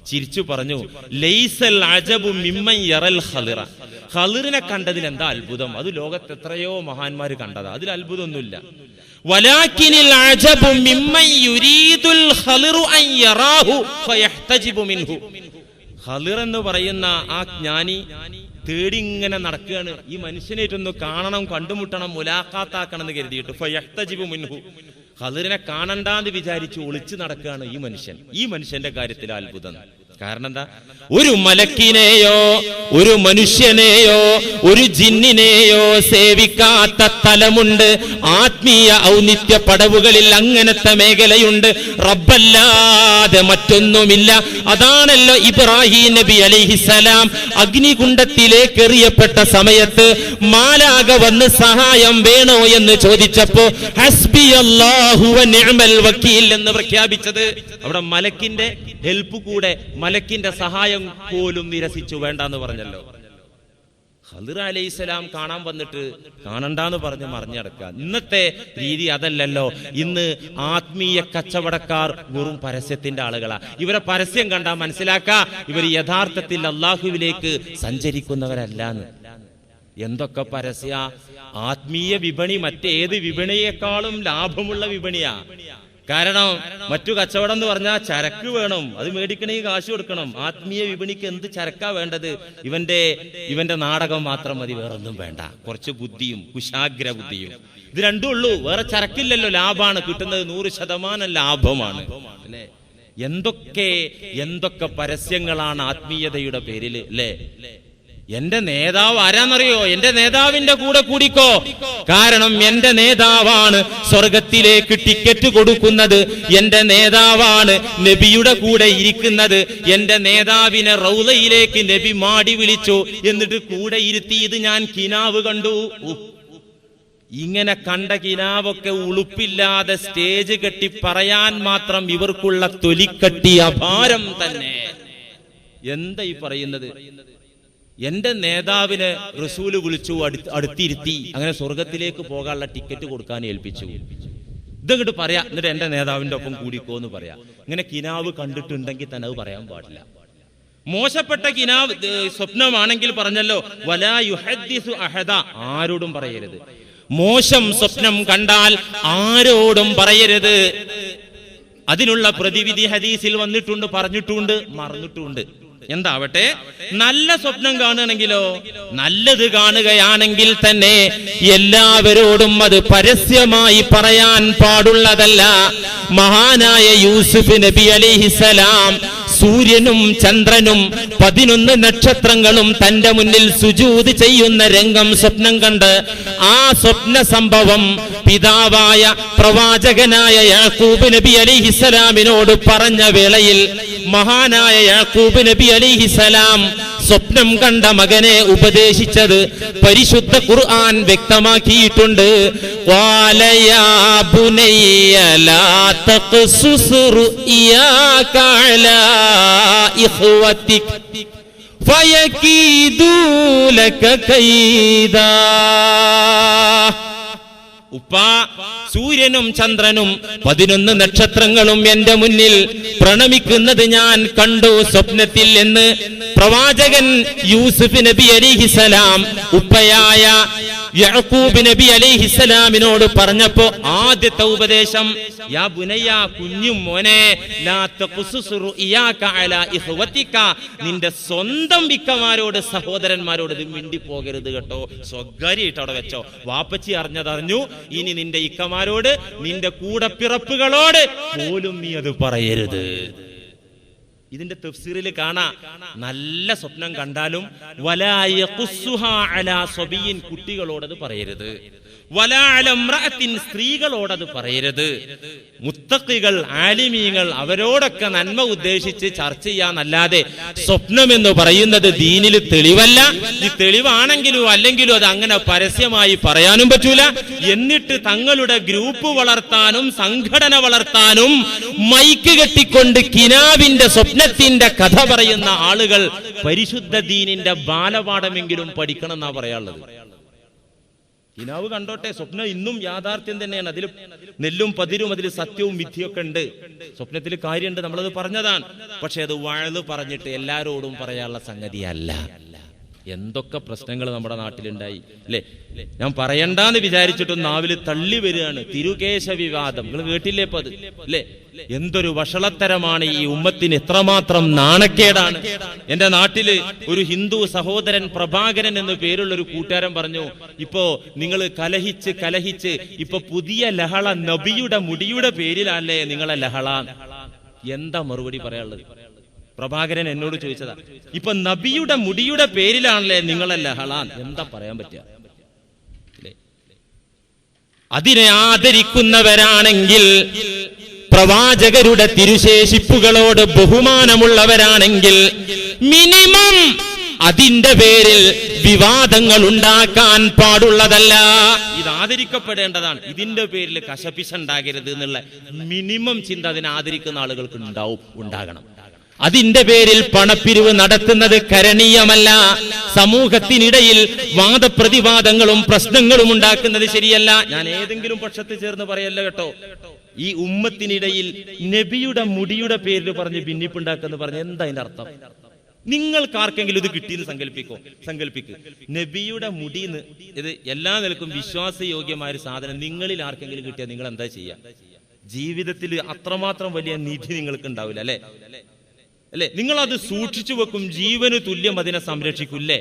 ചിരിച്ചു പറഞ്ഞു, ലൈസൽ അജബു മിമ്മൻ യറൽ ഖളിറ, ഖളിറിനെ കണ്ടതിൽ എന്താ അത്ഭുതം? അത് ലോകത്ത് എത്രയോ മഹാന്മാര് കണ്ടതാ, അതിൽ അത്ഭുതമൊന്നുമില്ല. വലാകിനിൽ അജബു മിമ്മൻ യുരീദുൽ ഖളിറു അൻ യറാഹു ഫയഹ്തജിബു മിൻഹു. ഖളിർ എന്ന് പറയുന്ന ആ ജ്ഞാനി തേടി ഇങ്ങനെ നടക്കുകയാണ്, ഈ മനുഷ്യനായിട്ടൊന്ന് കാണണം, കണ്ടുമുട്ടണം, മുലാഖാത്താക്കണം എന്ന് കരുതിയിട്ട്. ഫയഹ്തജിബു മിൻഹു, ഖളിറിനെ കാണണ്ടാന്ന് വിചാരിച്ച് ഒളിച്ചു നടക്കുകയാണ് ഈ മനുഷ്യൻ. ഈ മനുഷ്യന്റെ കാര്യത്തിൽ അത്ഭുതം. കാരണം എന്താ? ഒരു മലക്കിനെയോ ഒരു മനുഷ്യനെയോ ഒരു ജിന്നിനെയോ സേവിക്കാത്ത തലമുണ്ട്. ആത്മീയ ഔന്നിത്യ പടവുകളിൽ അങ്ങനത്തെ മേഖലയുണ്ട്. റബ്ബല്ലാതെ മറ്റൊന്നുമില്ല. അതാണല്ലോ ഇബ്രാഹിം നബി അലൈഹിസ്സലാം അഗ്നികുണ്ഡത്തിലേക്ക് എറിയപ്പെട്ട സമയത്ത് മാലാക വന്ന് സഹായം വേണോ എന്ന് ചോദിച്ചപ്പോ ഹസ്ബി അല്ലാഹു വ നിഅമൽ വക്കീൽ എന്ന് പ്രഖ്യാപിച്ചത്. അവിടെ മലക്കിന്റെ ഹെൽപ്പ് കൂടെ, മലക്കിന്റെ സഹായം പോലും നിരസിച്ചു, വേണ്ടെന്ന് പറഞ്ഞല്ലോ. ഖളിർ അലൈഹിസ്സലാം കാണാൻ വന്നിട്ട് കാണണ്ടാന്ന് പറഞ്ഞ് മറിഞ്ഞടക്കുക. ഇന്നത്തെ രീതി അതല്ലല്ലോ. ഇന്ന് ആത്മീയ കച്ചവടക്കാർ വെറും പരസ്യത്തിന്റെ ആളുകളാ. ഇവരെ പരസ്യം കണ്ടാൽ മനസ്സിലാക്കാ ഇവർ യഥാർത്ഥത്തിൽ അള്ളാഹുവിലേക്ക് സഞ്ചരിക്കുന്നവരല്ലാന്ന്. എന്തൊക്കെ പരസ്യ! ആത്മീയ വിപണി മറ്റേത് വിപണിയേക്കാളും ലാഭമുള്ള വിപണിയാ. കാരണം മറ്റു കച്ചവടം എന്ന് പറഞ്ഞാൽ ചരക്ക് വേണം, അത് മേടിക്കണമെങ്കിൽ കാശ് കൊടുക്കണം. ആത്മീയ വിപണിക്ക് എന്ത് ചരക്കാ വേണ്ടത്? ഇവന്റെ നാടകം മാത്രം മതി, വേറൊന്നും വേണ്ട. കുറച്ച് ബുദ്ധിയും കുശാഗ്ര ബുദ്ധിയും, ഇത് രണ്ടും ഉള്ളൂ. വേറെ ചരക്കില്ലല്ലോ. ലാഭമാണ് കിട്ടുന്നത്, 100% ലാഭമാണ് അല്ലെ? എന്തൊക്കെ പരസ്യങ്ങളാണ് ആത്മീയതയുടെ പേരിൽ അല്ലേ? എന്റെ നേതാവ് ആരാന്നറിയോ? എന്റെ നേതാവിന്റെ കൂടെ കൂടിക്കോ, കാരണം എന്റെ നേതാവാണ് സ്വർഗത്തിലേക്ക് ടിക്കറ്റ് കൊടുക്കുന്നത്. എന്റെ നേതാവാണ് നബിയുടെ കൂടെ ഇരിക്കുന്നത്. എന്റെ നേതാവിനെ റൗളയിലേക്ക് നബി മാടി വിളിച്ചു, എന്നിട്ട് കൂടെ ഇരുത്തി. ഇത് ഞാൻ കിനാവ് കണ്ടു. ഇങ്ങനെ കണ്ട കിനാവൊക്കെ ഉളുപ്പില്ലാതെ സ്റ്റേജ് കെട്ടി പറയാൻ മാത്രം ഇവർക്കുള്ള തൊലിക്കട്ടി അപാരം തന്നെ. എന്താ ഈ പറയുന്നത്? എന്റെ നേതാവിനെ റസൂല് വിളിച്ചു, അടുത്തിരുത്തി, അങ്ങനെ സ്വർഗത്തിലേക്ക് പോകാനുള്ള ടിക്കറ്റ് കൊടുക്കാൻ ഏൽപ്പിച്ചു. ഇതങ്ങോട്ട് പറയാ, എന്നിട്ട് എന്റെ നേതാവിന്റെ ഒപ്പം കൂടിക്കോ എന്ന് പറയാ. ഇങ്ങനെ കിനാവ് കണ്ടിട്ടുണ്ടെങ്കിൽ തന്നെ അത് പറയാൻ പാടില്ല. മോശപ്പെട്ട കിനാവ് സ്വപ്നമാണെങ്കിൽ പറഞ്ഞല്ലോ, വലാ യുഹദ്ദിസു അഹദ, ആരോടും പറയരുത്. മോശം സ്വപ്നം കണ്ടാൽ ആരോടും പറയരുത്. അതിനുള്ള പ്രതിവിധി ഹദീസിൽ വന്നിട്ടുണ്ട്, പറഞ്ഞിട്ടുണ്ട്, മറന്നിട്ടുണ്ട്. എന്താവട്ടെ, നല്ല സ്വപ്നം കാണുകയാണെങ്കിലോ, നല്ലത് കാണുകയാണെങ്കിൽ തന്നെ എല്ലാവരോടും അത് പരസ്യമായി പറയാൻ പാടുള്ളതല്ല. മഹാനായ യൂസുഫ് നബി അലൈഹിസ്സലാം സൂര്യനും ചന്ദ്രനും 11 നക്ഷത്രങ്ങളും തന്റെ മുന്നിൽ സുജൂദ് ചെയ്യുന്ന രംഗം സ്വപ്നം കണ്ട് ആ സ്വപ്ന സംഭവം പിതാവായ പ്രവാചകനായ യാക്കൂബ് നബി അലൈഹിസ്സലാമിനോട് പറഞ്ഞ വേളയിൽ മഹാനായ യാക്കൂബ് നബി അലൈഹിസ്സലാം സ്വപ്നം കണ്ട മകനെ ഉപദേശിച്ചത് പരിശുദ്ധ ഖുർആൻ വ്യക്തമാക്കിയിട്ടുണ്ട്. ഖാല യാ ബുനയ്യ ലാ തഖ്സുസ് റുയാക അലാ ഇഖ്വതിക ഫയകീദു ലക കൈദാ. ഉപ്പാ, സൂര്യനും ചന്ദ്രനും 11 നക്ഷത്രങ്ങളും എന്റെ മുന്നിൽ പ്രണമിക്കുന്നത് ഞാൻ കണ്ടു സ്വപ്നത്തിൽ എന്ന് പ്രവാചകൻ യൂസുഫ് നബി അലൈഹിസ്സലാം ഉപ്പയായ യാക്കൂബ് നബി അലൈഹിസ്സലാമിനോട് പറഞ്ഞപ്പോ ആദ്യത്തെ ഉപദേശം, യാ ബുനയ്യ, കുഞ്ഞു മോനെ, ലാ തഖ്സുസ് റുഇയാക അലാ ഇഖ്വതിക, നിന്റെ സ്വന്തം ഇക്കമാരോട് സഹോദരന്മാരോട് ഇത് മിണ്ടി പോകരുത് കേട്ടോ, സ്വകാര്യമായിട്ട് അവിടെ വെച്ചോ. വാപ്പച്ചി അറിഞ്ഞതറിഞ്ഞു, ഇനി നിന്റെ ഇക്കമാരോട് നിന്റെ കൂടപ്പിറപ്പുകളോട് പോലും നീ അത് പറയരുത്. ഇതിന്റെ തഫ്സീറിൽ കാണാ, നല്ല സ്വപ്നം കണ്ടാലും വലാ യഖുസ്സുഹാ അലാ സബിയിൻ, കുട്ടികളോടത് പറയരുത്. വലാ അലാ ഇംറഅത്തിൻ, സ്ത്രീകളോടത് പറയരുത്. മുത്തഖികൾ, ആലിമീങ്ങൾ, അവരോടൊക്കെ നന്മ ഉദ്ദേശിച്ച് ചർച്ച ചെയ്യാന്നല്ലാതെ സ്വപ്നം എന്ന് പറയുന്നത് ദീനിൽ തെളിവല്ല. ഈ തെളിവാണെങ്കിലും അല്ലെങ്കിലും അത് അങ്ങനെ പരസ്യമായി പറയാനും പറ്റൂല. എന്നിട്ട് തങ്ങളുടെ ഗ്രൂപ്പ് വളർത്താനും സംഘടന വളർത്താനും മൈക്ക് കെട്ടിക്കൊണ്ട് കിനാവിന്റെ സ്വപ്നത്തിന്റെ കഥ പറയുന്ന ആളുകൾ പരിശുദ്ധ ദീനിന്റെ ബാലപാഠമെങ്കിലും പഠിക്കണം എന്നാ പറയാനുള്ളത്. കിനാവ് കണ്ടോട്ടെ, സ്വപ്നം ഇന്നും യാഥാർത്ഥ്യം തന്നെയാണ്. അതിൽ നെല്ലും പതിരും, അതിൽ സത്യവും മിഥ്യയൊക്കെ ഉണ്ട്. സ്വപ്നത്തിൽ കാര്യമുണ്ട്, നമ്മളത് പറഞ്ഞതാണ്. പക്ഷെ അത് വഴല് പറഞ്ഞിട്ട് എല്ലാരോടും പറയാനുള്ള സംഗതിയല്ല. എന്തൊക്കെ പ്രശ്നങ്ങൾ നമ്മുടെ നാട്ടിലുണ്ടായി അല്ലെ? ഞാൻ പറയണ്ടെന്ന് വിചാരിച്ചിട്ടും നാവില് തള്ളി വരികയാണ്. തിരുകേശ വിവാദം നിങ്ങൾ കേട്ടില്ലേ ഇപ്പൊ അത് അല്ലെ? എന്തൊരു വഷളത്തരമാണ് ഈ ഉമ്മത്തിന്, എത്രമാത്രം നാണക്കേടാണ്. എന്റെ നാട്ടില് ഒരു ഹിന്ദു സഹോദരൻ പ്രഭാകരൻ എന്ന് പേരുള്ള ഒരു കൂട്ടുകാരൻ പറഞ്ഞു, ഇപ്പോ നിങ്ങൾ കലഹിച്ച് ഇപ്പൊ പുതിയ ലഹള നബിയുടെ മുടിയുടെ പേരിലല്ലേ നിങ്ങളെ ലഹള. എന്താ മറുപടി പറയാനുള്ളത്? പ്രഭാകരൻ എന്നോട് ചോദിച്ചതാ, ഇപ്പൊ നബിയുടെ മുടിയുടെ പേരിലാണല്ലേ നിങ്ങളെ ലഹളാൻ, എന്താ പറയാൻ പറ്റുക? അതിനെ ആദരിക്കുന്നവരാണെങ്കിൽ, പ്രവാചകരുടെ തിരുശേഷിപ്പുകളോട് ബഹുമാനമുള്ളവരാണെങ്കിൽ മിനിമം അതിന്റെ പേരിൽ വിവാദങ്ങൾ ഉണ്ടാക്കാൻ പാടുള്ളതല്ല. ഇത് ആദരിക്കപ്പെടേണ്ടതാണ്. ഇതിന്റെ പേരിൽ കശപിശുണ്ടാകരുത് എന്നുള്ള മിനിമം ചിന്ത അതിനെ ആദരിക്കുന്ന ആളുകൾക്ക് ഉണ്ടാകണം. അതിന്റെ പേരിൽ പണപ്പിരിവ് നടത്തുന്നത് കരണീയമല്ല. സമൂഹത്തിനിടയിൽ വാദപ്രതിവാദങ്ങളും പ്രശ്നങ്ങളും ഉണ്ടാക്കുന്നത് ശരിയല്ല. ഞാൻ ഏതെങ്കിലും പക്ഷത്ത് ചേർന്ന് പറയല്ല കേട്ടോ. ഈ ഉമ്മത്തിനിടയിൽ നബിയുടെ മുടിയുടെ പേരിൽ പറഞ്ഞ് ഭിന്നിപ്പുണ്ടാക്കെന്ന് പറഞ്ഞ് എന്താ അതിന്റെ അർത്ഥം? നിങ്ങൾക്ക് ആർക്കെങ്കിലും ഇത് കിട്ടിയെന്ന് സങ്കല്പിക്ക്. നബിയുടെ മുടിന്ന് ഇത് എല്ലാ നിലക്കും വിശ്വാസയോഗ്യമായ ഒരു സാധനം നിങ്ങളിൽ ആർക്കെങ്കിലും കിട്ടിയാൽ നിങ്ങൾ എന്താ ചെയ്യുക? ജീവിതത്തിൽ അത്രമാത്രം വലിയ നിധി നിങ്ങൾക്ക് ഉണ്ടാവില്ല അല്ലെ? നിങ്ങൾ അത് സൂക്ഷിച്ചു വെക്കും, ജീവന് തുല്യം അതിനെ സംരക്ഷിക്കൂല്ലേ?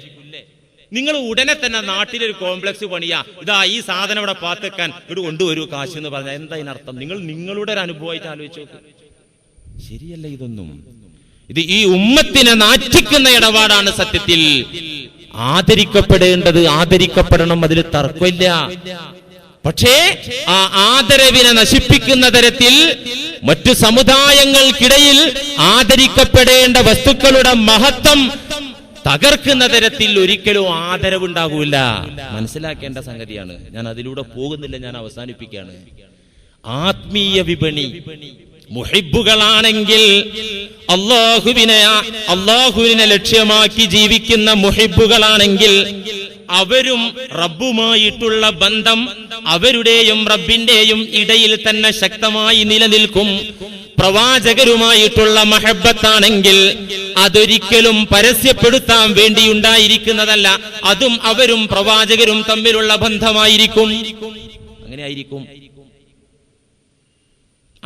നിങ്ങൾ ഉടനെ തന്നെ നാട്ടിലൊരു കോംപ്ലക്സ് പണിയാ, ഇതാ ഈ സാധനം ഇവിടെ പാത്തെക്കാൻ ഇവിടെ കൊണ്ടുവരൂ കാശ് എന്ന് പറഞ്ഞാൽ എന്താ ഇതിനർത്ഥം? നിങ്ങളുടെ ഒരു അനുഭവമായിട്ട് ആലോചിച്ച് നോക്ക്. ശരിയല്ല ഇതൊന്നും. ഇത് ഈ ഉമ്മത്തിനെ നാറ്റിക്കുന്ന ഇടപാടാണ്. സത്യത്തിൽ ആദരിക്കപ്പെടേണ്ടത് ആദരിക്കപ്പെടണം, അതിൽ തർക്കമില്ല. പക്ഷേ ആ ആദരവിനെ നശിപ്പിക്കുന്ന തരത്തിൽ മറ്റു സമുദായങ്ങൾക്കിടയിൽ ആദരിക്കപ്പെടേണ്ട വസ്തുക്കളുടെ മഹത്വം തകർക്കുന്ന തരത്തിൽ ഒരിക്കലും ആദരവുണ്ടാകൂല. മനസ്സിലാക്കേണ്ട സംഗതിയാണ്. ഞാൻ അതിലൂടെ പോകുന്നില്ല, ഞാൻ അവസാനിപ്പിക്കുകയാണ്. ആത്മീയ വിപണി മുഹിബ്ബുകളാണെങ്കിൽ, അള്ളാഹുവിനെ ലക്ഷ്യമാക്കി ജീവിക്കുന്ന മുഹിബ്ബുകളാണെങ്കിൽ അവരും റബ്ബുമായിട്ടുള്ള ബന്ധം അവരുടെയും റബ്ബിന്റെയും ഇടയിൽ തന്നെ ശക്തമായി നിലനിൽക്കും. പ്രവാചകരുമായിട്ടുള്ള മഹബ്ബത്താണെങ്കിൽ അതൊരിക്കലും പരസ്യപ്പെടുത്താൻ വേണ്ടിയുണ്ടായിരിക്കുന്നതല്ല. അതും അവരും പ്രവാചകരും തമ്മിലുള്ള ബന്ധമായിരിക്കും.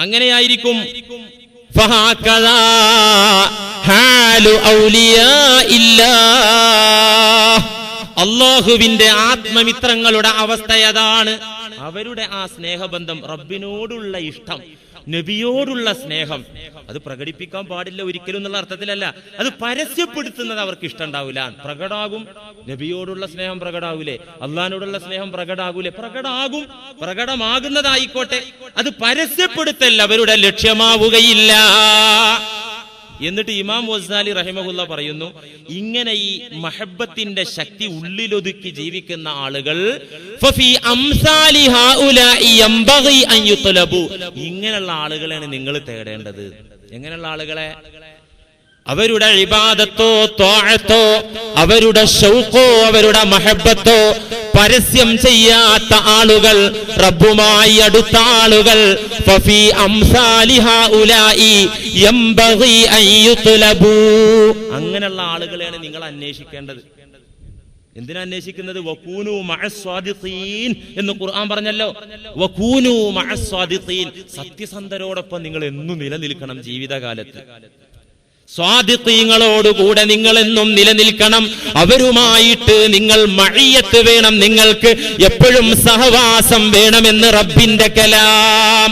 അങ്ങനെയായിരിക്കും. ഫഹകദാ ഹാലു ഔലിയാഇല്ലാഹ്, അല്ലാഹുവിന്റെ ആത്മമിത്രങ്ങളുടെ അവസ്ഥയതാണ്. അവരുടെ ആ സ്നേഹബന്ധം, റബ്ബിനോടുള്ള ഇഷ്ടം, നബിയോടുള്ള സ്നേഹം, അത് പ്രകടിപ്പിക്കാൻ പാടില്ല ഒരിക്കലും എന്നുള്ള അർത്ഥത്തിലല്ല. അത് പരസ്യപ്പെടുത്തുന്നത് അവർക്ക് ഇഷ്ടമുണ്ടാവില്ല. പ്രകടാകും. നബിയോടുള്ള സ്നേഹം പ്രകടാവൂലേ? അള്ളാഹിനോടുള്ള സ്നേഹം പ്രകടാകൂലേ? പ്രകടാകും. പ്രകടമാകുന്നതായിക്കോട്ടെ, അത് പരസ്യപ്പെടുത്തൽ അവരുടെ ലക്ഷ്യമാവുകയില്ല. എന്നിട്ട് ഇമാം ഗസാലി റഹിമഹുല്ല പറയുന്നു, ഇങ്ങനെ ഈ മഹബ്ബത്തിന്റെ ശക്തി ഉള്ളിലൊതുക്കി ജീവിക്കുന്ന ആളുകൾ ഇങ്ങനെയുള്ള ആളുകളെയാണ് നിങ്ങൾ തേടേണ്ടത്. എങ്ങനെയുള്ള ആളുകളെ? അവരുടെ ഇബാദത്തോ ത്വാഅത്തോ അവരുടെ ശൗഖോ അവരുടെ മഹബ്ബത്തോ പരസ്യം ചെയ്യാത്ത ആളുകൾ, റബ്ബുമായി അടുത്ത ആളുകൾ, ഫഫീ അംസാലിഹാ ഉലായി യംബഗി അൻ യുത്ലബൂ, അങ്ങനെയുള്ള ആളുകളെയാണ് നിങ്ങൾ അന്വേഷിക്കേണ്ടത്. എന്തിനാ അന്വേഷിക്കുന്നത്? വകൂനു മഅസ്വാദിഖീൻ എന്ന് ഖുർആൻ പറഞ്ഞല്ലോ. വകൂനു മഅസ്വാദിഖീൻ, സത്യസന്ധരോടൊപ്പം നിങ്ങൾ എന്നും നിലനിൽക്കണം. ജീവിതകാലത്ത് സ്വാദിഖീങ്ങളോടുകൂടെ നിങ്ങൾ എന്നും നിലനിൽക്കണം. അവരുമായിട്ട് നിങ്ങൾ മഅയ്യത്ത് വേണം, നിങ്ങൾക്ക് എപ്പോഴും സഹവാസം വേണമെന്ന് റബ്ബിന്റെ കലാം.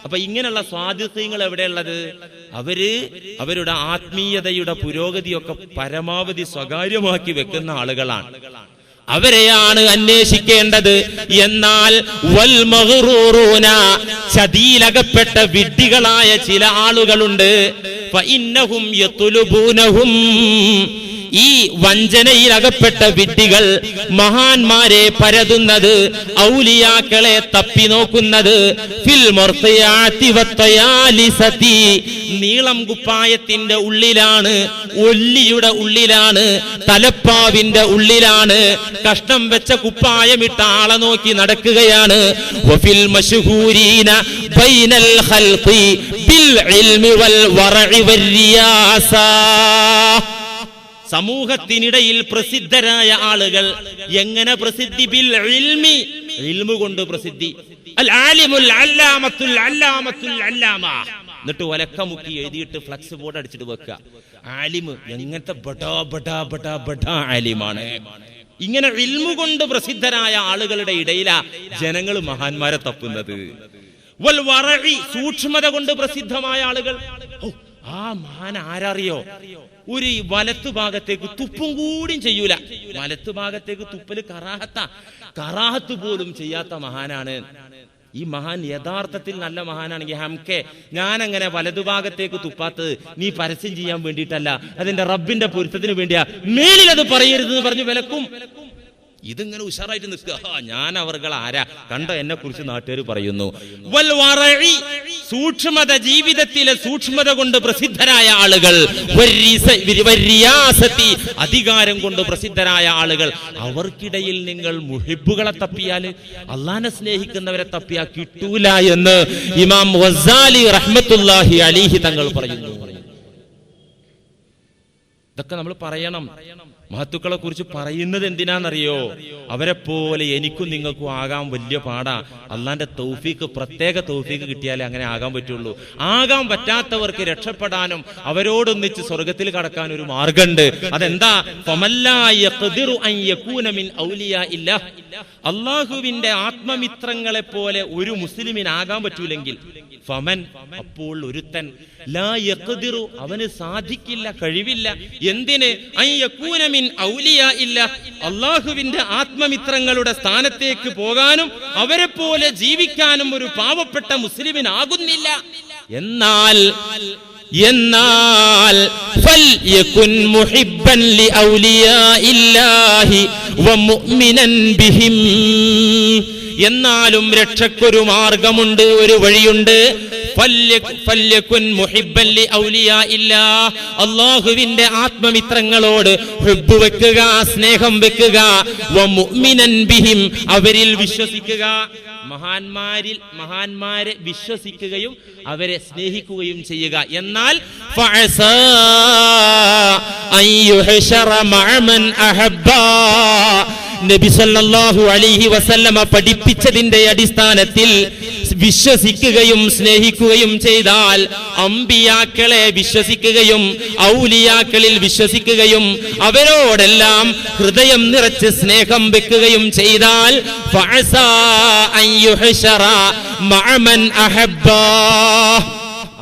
അപ്പൊ ഇങ്ങനെയുള്ള സ്വാദിഖീങ്ങൾ എവിടെയുള്ളത്? അവരുടെ ആത്മീയതയുടെ പുരോഗതിയൊക്കെ പരമാവധി സ്വകാര്യമാക്കി വെക്കുന്ന ആളുകളാണ്. അവരെയാണ് അന്വേഷിക്കേണ്ടത്. എന്നാൽ വൽ മഗ്റൂറൂന, ചതിയിലകപ്പെട്ട വിഡ്ഢികളായ ചില ആളുകളുണ്ട്. ഫഇന്നഹും യത്ലുബൂനഹും, ഈ വഞ്ചനയിലകപ്പെട്ട വിഡ്ഢികൾ മഹാന്മാരെ പരതുന്നത്, ഔലിയാക്കളെ തപ്പി നോക്കുന്നത്, ഫിൽ മുർത്തിയാതി വത്തയാലിസതി, നീളം കുപ്പായത്തിന്റെ ഉള്ളിലാണ്, ഒല്ലിയുടെ ഉള്ളിലാണ്, തലപ്പാവിന്റെ ഉള്ളിലാണ്, കഷ്ണം വെച്ച കുപ്പായമിട്ട ആളെ നോക്കി നടക്കുകയാണ്. വഫിൽ മശ്ഹൂരീന ബൈനൽ ഖൽഖി ബിൽ ഇൽമി വൽ വറഇ വരിയാസ, സമൂഹത്തിനിടയിൽ പ്രസിദ്ധരായ ആളുകൾ എങ്ങനെ പ്രസിദ്ധി? ബിൽ ഇൽമി, ഇൽമു കൊണ്ട് പ്രസിദ്ധി. അൽ ആലിമുൽ അല്ലാമത്തുൽ അല്ലാമത്തുൽ അല്ലാമ, എന്നിട്ട് ഒലക്കമുക്കി എഴുതിയിട്ട് ഫ്ലക്സ് ബോർഡ് അടിച്ചിട്ട് വെക്കുക. ആലിമ് എങ്ങനത്തെ ബടാ ബടാ ബടാ ബടാ ആലിമാണ്. ഇങ്ങനെ ഇൽമു കൊണ്ട് പ്രസിദ്ധരായ ആളുകളുടെ ഇടയിലാ ജനങ്ങൾ മഹാന്മാരെ തപ്പുന്നത്. വൽ വറഇ, സൂക്ഷ്മത കൊണ്ട് പ്രസിദ്ധമായ ആളുകൾ. ആ മഹാൻ ആരറിയോ? ഒരു വലത്തു ഭാഗത്തേക്ക് തുപ്പും കൂടിയും ചെയ്യൂല. വലത്തു ഭാഗത്തേക്ക് തുപ്പല് കറാഹത്ത് പോലും ചെയ്യാത്ത മഹാനാണ് ഈ മഹാൻ. യഥാർത്ഥത്തിൽ നല്ല മഹാനാണെങ്കിൽ ഹംകെ, ഞാൻ അങ്ങനെ വലതുഭാഗത്തേക്ക് തുപ്പാത്തത് നീ പരസ്യം ചെയ്യാൻ വേണ്ടിയിട്ടല്ല, അതിന്റെ റബ്ബിന്റെ പൊരുത്തത്തിന് വേണ്ടിയാ, മേലിൽ അത് പറയരുതെന്ന് പറഞ്ഞു വിലക്കും. ഇതിങ്ങനെ ഉഷാറായിട്ട് നിൽക്കുക. ഞാൻ അവർകൾ ആരാ കണ്ടോ, എന്നെ കുറിച്ച് നാട്ടുകാർ പറയുന്നു. വൽ വറഇ, സൂക്ഷ്മത, ജീവിതത്തിലെ സൂക്ഷ്മത കൊണ്ട് പ്രസിദ്ധരായ ആളുകൾ. വരിയാസതി, അധികാരം കൊണ്ട് പ്രസിദ്ധരായ ആളുകൾ. അവർക്കിടയിൽ നിങ്ങൾ മുഹിബുകളെ തപ്പിയാൽ, അള്ളാനെ സ്നേഹിക്കുന്നവരെ തപ്പിയാൽ കിട്ടൂല എന്ന് ഇമാം ഗസാലി റഹ്മത്തുള്ളാഹി അലൈഹി തങ്ങൾ പറയുന്നു. ഇതൊക്കെ നമ്മൾ പറയണം. മഹത്തുക്കളെ കുറിച്ച് പറയുന്നത് എന്തിനാണെന്നറിയോ? അവരെ പോലെ എനിക്കും നിങ്ങൾക്കും ആകാൻ വലിയ പാടാ. അള്ളാന്റെ തൗഫീക്ക്, പ്രത്യേക തൗഫീക്ക് കിട്ടിയാലേ അങ്ങനെ ആകാൻ പറ്റുള്ളൂ. ആകാൻ പറ്റാത്തവർക്ക് രക്ഷപ്പെടാനും അവരോടൊന്നിച്ച് സ്വർഗത്തിൽ കടക്കാൻ ഒരു മാർഗമുണ്ട്. അതെന്താ? അള്ളാഹുവിന്റെ ആത്മമിത്രങ്ങളെ പോലെ ഒരു മുസ്ലിമിനാകാൻ പറ്റൂലെങ്കിൽ ഫമൻ, അപ്പോൾ ഒരുത്തൻ, ലാ യഖ്ദിറു, അവന് സാധിക്കില്ല, കഴിവില്ല. എന്തിന്? അൻ യകൂന മിൻ ഔലിയാ ഇല്ല, അള്ളാഹുവിന്റെ ആത്മമിത്രങ്ങളുടെ സ്ഥാനത്തേക്ക് പോകാനും അവരെ പോലെ ജീവിക്കാനും ഒരു പാവപ്പെട്ട മുസ്ലിമിനാകുന്നില്ല. എന്നാൽ ഫൽയകുൻ മുഹിബ്ബൻ ലി ഔലിയാഇല്ലാഹി വമുഅ്മിനൻ ബിഹിം, എന്നാലും രക്ഷക്കൊരു മാർഗമുണ്ട്, ഒരു വഴിയുണ്ട്. ഫല്യകുൻ മുഹിബ്ബൻ ലി ഔലിയാഇല്ലാഹ്, അല്ലാഹുവിന്റെ ആത്മമിത്രങ്ങളോട് ഹുബ്ബ് വെക്കുക, സ്നേഹം വെക്കുക. വമുഅ്മിനൻ ബിഹിം, അവരിൽ വിശ്വസിക്കുക. മഹാന്മാരെ വിശ്വസിക്കുകയും അവരെ സ്നേഹിക്കുകയും ചെയ്യുക. എന്നാൽ ഫഅസാ അൻ യുഹ്ശറ മഅമൻ അഹബ്ബാ, നബി സല്ലല്ലാഹു അലൈഹി വസല്ലമ പഠിപ്പിച്ചതിന്റെ അടിസ്ഥാനത്തിൽ വിശ്വസിക്കുകയും സ്നേഹിക്കുകയും ചെയ്താൽ, അമ്പിയാക്കളെ വിശ്വസിക്കുകയും ഔലിയാക്കളിൽ വിശ്വസിക്കുകയും അവരോടെല്ലാം ഹൃദയം നിറച്ച് സ്നേഹം വെക്കുകയും ചെയ്താൽ, ഫഅസാ അൻ യുഹ്ശറ മഅമൻ അഹബ്ബാ,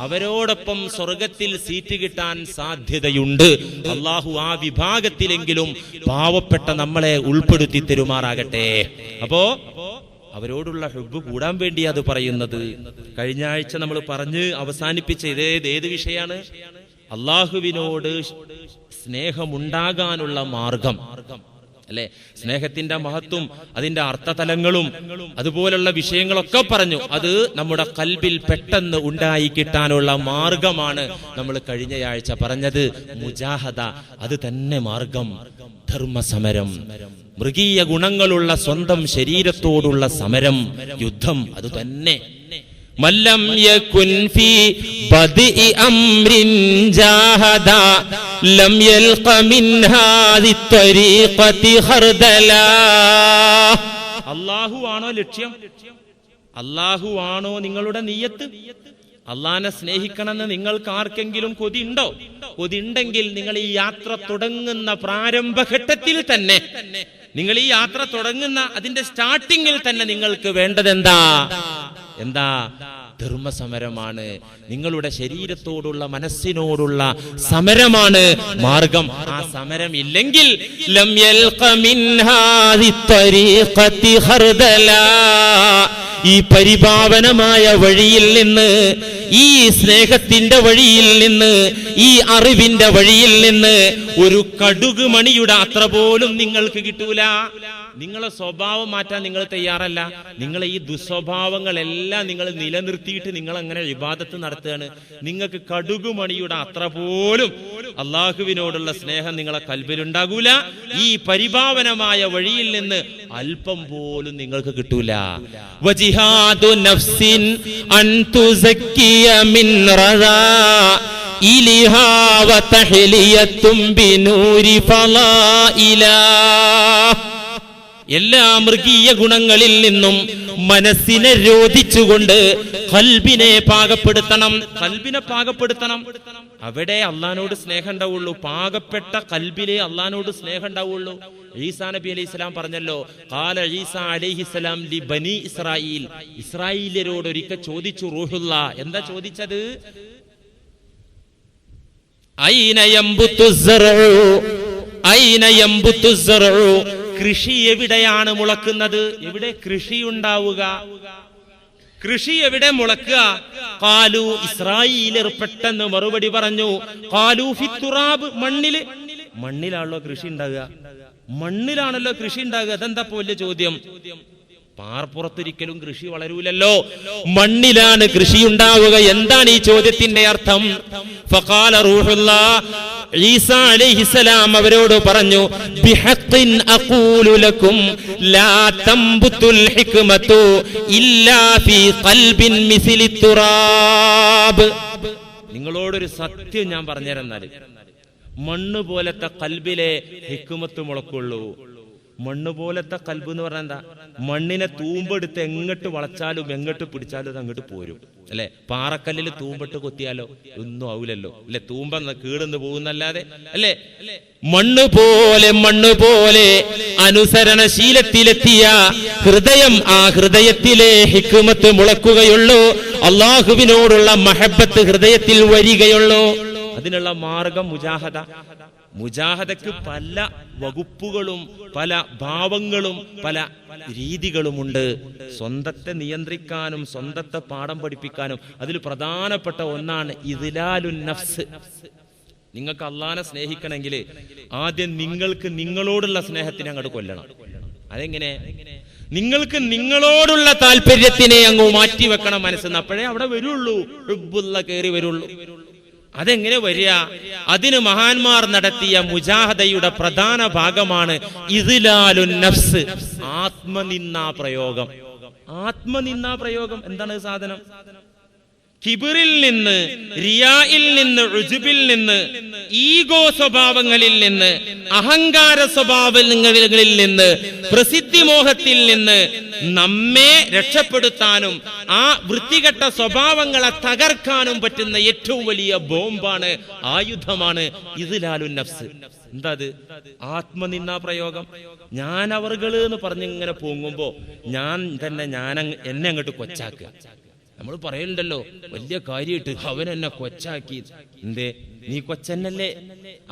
അവരോടൊപ്പം സ്വർഗത്തിൽ സീറ്റ് കിട്ടാൻ സാധ്യതയുണ്ട്. അള്ളാഹു ആ വിഭാഗത്തിലെങ്കിലും പാവപ്പെട്ട നമ്മളെ ഉൾപ്പെടുത്തി തരുമാറാകട്ടെ. അപ്പോ അവരോടുള്ള ഹുബ്ബ് കൂടാൻ വേണ്ടി അത് പറയുന്നത്. കഴിഞ്ഞ ആഴ്ച നമ്മൾ പറഞ്ഞ് അവസാനിപ്പിച്ച ഏത് വിഷയാണ്? അള്ളാഹുവിനോട് സ്നേഹമുണ്ടാകാനുള്ള മാർഗം. അല്ലെ? സ്നേഹത്തിന്റെ മഹത്വം, അതിന്റെ അർത്ഥതലങ്ങളും അതുപോലുള്ള വിഷയങ്ങളൊക്കെ പറഞ്ഞു. അത് നമ്മുടെ ഖൽബിൽ പെട്ടെന്ന് ഉണ്ടായി കിട്ടാനുള്ള മാർഗമാണ് നമ്മൾ കഴിഞ്ഞയാഴ്ച പറഞ്ഞത് മുജാഹദ. അത് തന്നെ മാർഗം. ധർമ്മസമരം, മൃഗീയ ഗുണങ്ങളുള്ള സ്വന്തം ശരീരത്തോടുള്ള സമരം, യുദ്ധം, അത് തന്നെ. മല്ലം യകുൻ ഫീ ബദ്ഇ അംരിൻ ജാഹദ ലം യൽഖ മിൻ ഹാദി ത്വരീഖതി ഖർദല. അല്ലാഹു ആണോ ലക്ഷ്യം? അല്ലാഹു ആണോ നിങ്ങളുടെ നിയ്യത്ത്? അള്ളാനെ സ്നേഹിക്കണമെന്ന് നിങ്ങൾക്ക് ആർക്കെങ്കിലും കൊതിയുണ്ടോ? കൊതിയുണ്ടെങ്കിൽ നിങ്ങൾ ഈ യാത്ര തുടങ്ങുന്ന പ്രാരംഭഘട്ടത്തിൽ തന്നെ, നിങ്ങൾ ഈ യാത്ര തുടങ്ങുന്ന അതിന്റെ സ്റ്റാർട്ടിങ്ങിൽ തന്നെ നിങ്ങൾക്ക് വേണ്ടതെന്താ? ധർമ്മസമരമാണ്. നിങ്ങളുടെ ശരീരത്തോടുള്ള മനസ്സിനോടുള്ള സമരമാണ് മാർഗം. ആ സമരം ഇല്ലെങ്കിൽ ലം യൽഖ മിൻ ഹാദി ത്വരീഖതി ഖർദല, ഈ പരിപാവനമായ വഴിയിൽ നിന്ന്, ഈ സ്നേഹത്തിന്റെ വഴിയിൽ നിന്ന്, ഈ അറിവിന്റെ വഴിയിൽ നിന്ന് ഒരു കടുക് മണിയുടെ അത്ര പോലും നിങ്ങൾക്ക് കിട്ടൂല. നിങ്ങളെ സ്വഭാവം മാറ്റാൻ നിങ്ങൾ തയ്യാറല്ല. നിങ്ങളെ ഈ ദുസ്വഭാവങ്ങളെല്ലാം നിങ്ങൾ നിലനിർത്തിയിട്ട് നിങ്ങൾ അങ്ങനെ ഇബാദത്ത് നടത്തുകയാണ്. നിങ്ങൾക്ക് കടുകുമണിയുടെ അത്ര പോലും അള്ളാഹുവിനോടുള്ള സ്നേഹം നിങ്ങളെ കൽബിലുണ്ടാകൂല. ഈ പരിപാവനമായ വഴിയിൽ നിന്ന് അല്പം പോലും നിങ്ങൾക്ക് കിട്ടൂല. വജിഹാദു നഫ്സിൻ അൻ തുസക്കിയ മിൻ റദാ ഇലിഹാ വതഹ്ലിയത്തും ബിനൂരി ഫളായിലാ. എല്ലാ മൃഗീയ ഗുണങ്ങളിൽ നിന്നും മനസ്സിനെ രോധിച്ചുകൊണ്ട് ഖൽബിനെ പാകപ്പെടുത്തണം. ഖൽബിനെ പാകപ്പെടുത്തണം. അവിടെ അള്ളാനോട് സ്നേഹം ഉണ്ടാവുള്ളൂ. പാകപ്പെട്ട ഖൽബിലെ അള്ളാനോട് സ്നേഹം ഉണ്ടാവുള്ളൂ. ഈസാ നബി അലൈഹി സ്വലാം പറഞ്ഞല്ലോ, ഖാല ഈസാ അലൈഹിസ്സലാം ലി ബനി ഇസ്രായീൽ. ഇസ്രായേലിയരോട് ഒരിക്കൽ ചോദിച്ചു റൂഹുള്ള. എന്താ ചോദിച്ചത്? ഐന യംബുതു സർഉ, ഐന യംബുതു സർഉ, കൃഷി എവിടെയാണ് മുളക്കുന്നത്? എവിടെ കൃഷി ഉണ്ടാവുക? കൃഷി എവിടെ മുളക്കുക? ഖാലു, ഇസ്രായേലിയർ പെട്ടെന്ന് മറുപടി പറഞ്ഞു, ഖാലു ഫിത്തുറാബ്, മണ്ണില്. മണ്ണിലാണല്ലോ കൃഷി ഉണ്ടാകുക. മണ്ണിലാണല്ലോ കൃഷി ഉണ്ടാകുക. അതെന്താ വലിയ ചോദ്യം? പാർപ്പുറത്തൊരിക്കലും കൃഷി വളരൂലല്ലോ. മണ്ണിലാണ് കൃഷി ഉണ്ടാവുക. എന്താണ് ഈ ചോദ്യത്തിന്റെ അർത്ഥം? ഫഖാല റൂഹുല്ലാഹ്, ഈസാ അലൈഹിസ്സലാം അവരോട് പറഞ്ഞു, ബിഹഖിൻ അഖൂലു ലക്കും ലാ തംബുതുൽ ഹിക്മതു ഇല്ലാ ഫീ ഖൽബിൻ മിസ്ലി തുറാബ്. നിങ്ങളോടൊരു സത്യം ഞാൻ പറഞ്ഞുതരാം. മണ്ണ് പോലത്തെ ഖൽബിലെ ഹിക്മത്ത് മുളക്കുള്ളൂ. മണ്ണ് പോലത്തെ കൽബ് എന്ന് പറഞ്ഞാൽ എന്താ? മണ്ണിനെ തൂമ്പെടുത്ത് എങ്ങോട്ട് വളച്ചാലും എങ്ങോട്ട് പിടിച്ചാലും അത് അങ്ങോട്ട് പോരും, അല്ലെ? പാറക്കല്ലിൽ തൂമ്പിട്ട് കൊത്തിയാലോ ഒന്നും ആവൂലല്ലോ, അല്ലെ? തൂമ്പ കീടന്ന് പോകുന്നല്ലാതെ, അല്ലെ? മണ്ണ് പോലെ അനുസരണശീലത്തിലെത്തിയ ഹൃദയം, ആ ഹൃദയത്തിലെ ഹിക്മത്ത് മുളക്കുകയുള്ളൂ. അള്ളാഹുവിനോടുള്ള മഹബത്ത് ഹൃദയത്തിൽ വരികയുള്ളൂ. അതിനുള്ള മാർഗം മുജാഹദ. മുജാഹദക്ക് പല വകുപ്പുകളും പല ഭാവങ്ങളും പല രീതികളുമുണ്ട്. സ്വന്തത്തെ നിയന്ത്രിക്കാനും സ്വന്തത്തെ പാഠം പഠിപ്പിക്കാനും അതിൽ പ്രധാനപ്പെട്ട ഒന്നാണ് ഇദ്ലാലുൻ നഫ്സ്. നിങ്ങൾക്ക് അള്ളാനെ സ്നേഹിക്കണമെങ്കിൽ ആദ്യം നിങ്ങൾക്ക് നിങ്ങളോടുള്ള സ്നേഹത്തിനെ അങ്ങോട്ട് കൊല്ലണം. അതെങ്ങനെ? നിങ്ങൾക്ക് നിങ്ങളോടുള്ള താല്പര്യത്തിനെ അങ്ങ് മാറ്റിവെക്കണം മനസ്സിന്ന്. അപ്പോഴേ അവിടെ വരുള്ളൂ, ഹുബ്ബുള്ള കയറി വരുള്ളൂ. അതെങ്ങനെ വരിക? അതിന് മഹാന്മാർ നടത്തിയ മുജാഹദയുടെ പ്രധാന ഭാഗമാണ് ഇദ്ലാലുൻ നഫ്സ്, ആത്മനിന്ദാ പ്രയോഗം. ആത്മനിന്ദാ പ്രയോഗം എന്താണ് സാധനം? കിബിറിൽ നിന്ന്, റിയായിൽ നിന്ന്, ഉജുബിൽ നിന്ന്, ഈഗോ സ്വഭാവങ്ങളിൽ നിന്ന്, അഹങ്കാര സ്വഭാവങ്ങളിൽ നിന്ന്, പ്രസിദ്ധി മോഹത്തിൽ നിന്ന് നമ്മെ രക്ഷപ്പെടുത്താനും ആ വൃത്തികെട്ട സ്വഭാവങ്ങളെ തകർക്കാനും പറ്റുന്ന ഏറ്റവും വലിയ ബോംബാണ്, ആയുധമാണ് ഇദ്ലാലുൻ നഫ്സ്. എന്താ അത്? ആത്മനിന്ദാ പ്രയോഗം. ഞാൻ അവർകള് എന്ന് പറഞ്ഞിങ്ങനെ പൊങ്ങുമ്പോ എന്നെ അങ്ങോട്ട് കൊച്ചാക്കുക. നമ്മൾ പറയലുണ്ടല്ലോ, വലിയ കാര്യമായിട്ട് അവൻ എന്നെ കൊച്ചാക്കി. എന്തേ? നീ കൊച്ചന്നല്ലേ?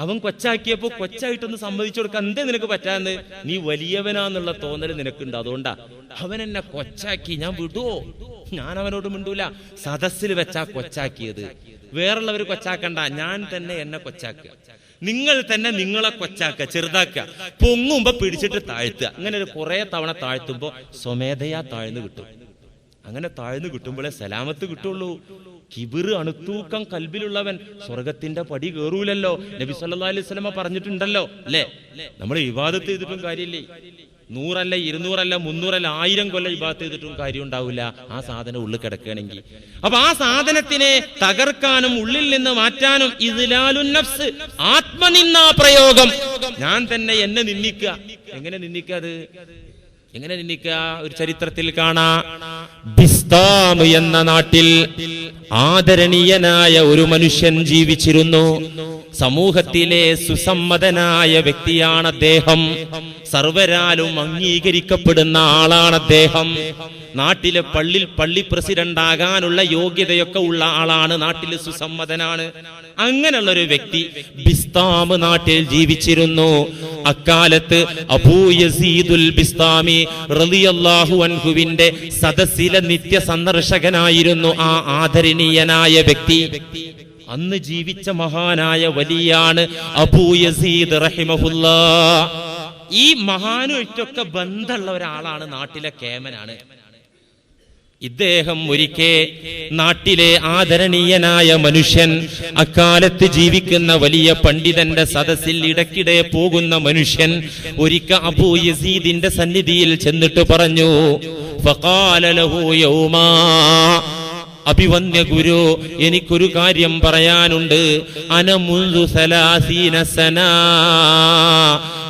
അവൻ കൊച്ചാക്കിയപ്പോ കൊച്ചായിട്ടൊന്ന് സമ്മതിച്ചു കൊടുക്കാൻ എന്തേ നിനക്ക് പറ്റാന്ന്? നീ വലിയവനാന്നുള്ള തോന്നൽ നിനക്കുണ്ട്. അതുകൊണ്ടാ അവൻ എന്നെ കൊച്ചാക്കി, ഞാൻ വിടുവോ? ഞാൻ അവനോട് മിണ്ടൂല. സദസ്സിൽ വെച്ചാ കൊച്ചാക്കിയത്. വേറുള്ളവർ കൊച്ചാക്കണ്ട, ഞാൻ തന്നെ എന്നെ കൊച്ചാക്കുക. നിങ്ങൾ തന്നെ നിങ്ങളെ കൊച്ചാക്കുക, ചെറുതാക്കുക, പൊങ്ങുമ്പോ പിടിച്ചിട്ട് താഴ്ത്തുക. അങ്ങനെ ഒരു കുറെ തവണ താഴ്ത്തുമ്പോ സ്വമേധയാ താഴ്ന്നു കിട്ടും. അങ്ങനെ താഴ്ന്നു കിട്ടുമ്പോഴേ സലാമത്ത് കിട്ടുള്ളൂ. കിബിറ് അണുത്തൂക്കം കൽബിലുള്ളവൻ സ്വർഗത്തിന്റെ പടി കയറൂലല്ലോ. നബി സല്ലല്ലാഹു അലൈഹി വസല്ലമ പറഞ്ഞിട്ടുണ്ടല്ലോ, അല്ലേ? നമ്മൾ ഇബാദത്ത് ചെയ്തിട്ടും കാര്യമില്ലേ. 100 അല്ല 200 അല്ല 300 അല്ല 1000 കൊല്ലം ഇബാദത്ത് ചെയ്തിട്ടും കാര്യം ഉണ്ടാവില്ല, ആ സാധനം ഉള്ളിൽ കിടക്കുകയാണെങ്കിൽ. അപ്പൊ ആ സാധനത്തിനെ തകർക്കാനും ഉള്ളിൽ നിന്ന് മാറ്റാനും ഇദ്ലാലുൻ നഫ്സ്, ആത്മനിന്ദാ പ്രയോഗം. ഞാൻ തന്നെ എന്നെ നിന്ദിക്കുക. എങ്ങനെ നിന്ദിക്കാത്? എങ്ങനെ നിന്ദിക്കുക? ഒരു ചരിത്രത്തിൽ കാണാം, ബിസ്താം എന്ന നാട്ടിൽ ആദരണീയനായ ഒരു മനുഷ്യൻ ജീവിച്ചിരുന്നു. സമൂഹത്തിലെ സുസമ്മതനായ വ്യക്തിയാണ് അദ്ദേഹം. സർവരാലും അംഗീകരിക്കപ്പെടുന്ന ആളാണ് അദ്ദേഹം. നാട്ടിലെ പള്ളി പ്രസിഡന്റ് ആകാനുള്ള യോഗ്യതയൊക്കെ ഉള്ള ആളാണ്. നാട്ടിൽ സുസമ്മതനാണ്. അങ്ങനെയുള്ള ഒരു വ്യക്തി ബിസ്താം നാട്ടിൽ ജീവിച്ചിരുന്നു. അക്കാലത്ത് അബൂ യസീദുൽ ബിസ്താമി റളിയല്ലാഹു അൻഹുവിന്റെ സദസ്സിലെ നിത്യ സന്ദർശകനായിരുന്നു ആ ആദരണീയനായ വ്യക്തി. അന്ന് ജീവിച്ച മഹാനായ വലിയാണ് അബൂ യസീദ് റഹിമഹുല്ലാഹ്. ഈ മഹാനുമായിട്ടൊക്കെ ബന്ധമുള്ള ഒരാളാണ്, നാട്ടിലെ കേമനാണ് ഇദ്ദേഹം. ഒരിക്കൽ നാട്ടിലെ ആദരണീയനായ മനുഷ്യൻ, അക്കാലത്ത് ജീവിക്കുന്ന വലിയ പണ്ഡിതന്റെ സദസ്സിൽ ഇടയ്ക്കിടെ പോകുന്ന മനുഷ്യൻ ഒരിക്കൽ അബൂ യസീദിന്റെ സന്നിധിയിൽ ചെന്നിട്ട് പറഞ്ഞു, ഫഖാല ലഹു യൗമാ, അഭിവന്യ ഗുരു, എനിക്കൊരു കാര്യം പറയാനുണ്ട്. അന മുൻദു 30 സനാ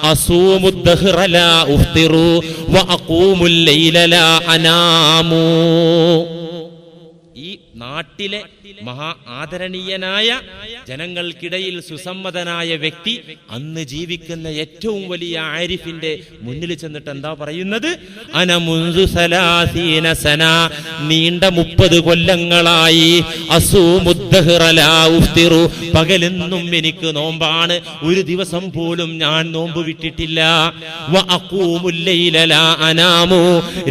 അസൂമു ദഹ്റ ലാ ഉഫ്തിറു വഅഖൂമുൽ ലൈല ലാ അനാമു. ഈ നാട്ടിലെ മഹാ ആദരണീയനായ ജനങ്ങൾക്കിടയിൽ സുസമ്മതനായ വ്യക്തി അന്ന് ജീവിക്കുന്ന ഏറ്റവും വലിയ ആരിഫിന്റെ മുന്നിൽ ചെന്നിട്ട് എന്താ പറയുന്നത്? അന മുൻദു 30 സന, നീണ്ട 30 കൊല്ലങ്ങളായി, അസൂമു ദഹ്റ ലാ ഉഫ്തിറു, പകലെന്നും എനിക്ക് നോമ്പാണ്, ഒരു ദിവസം പോലും ഞാൻ നോമ്പ് വിട്ടിട്ടില്ല. വഅഖൂമുൽ ലൈല ലാ അനാമു,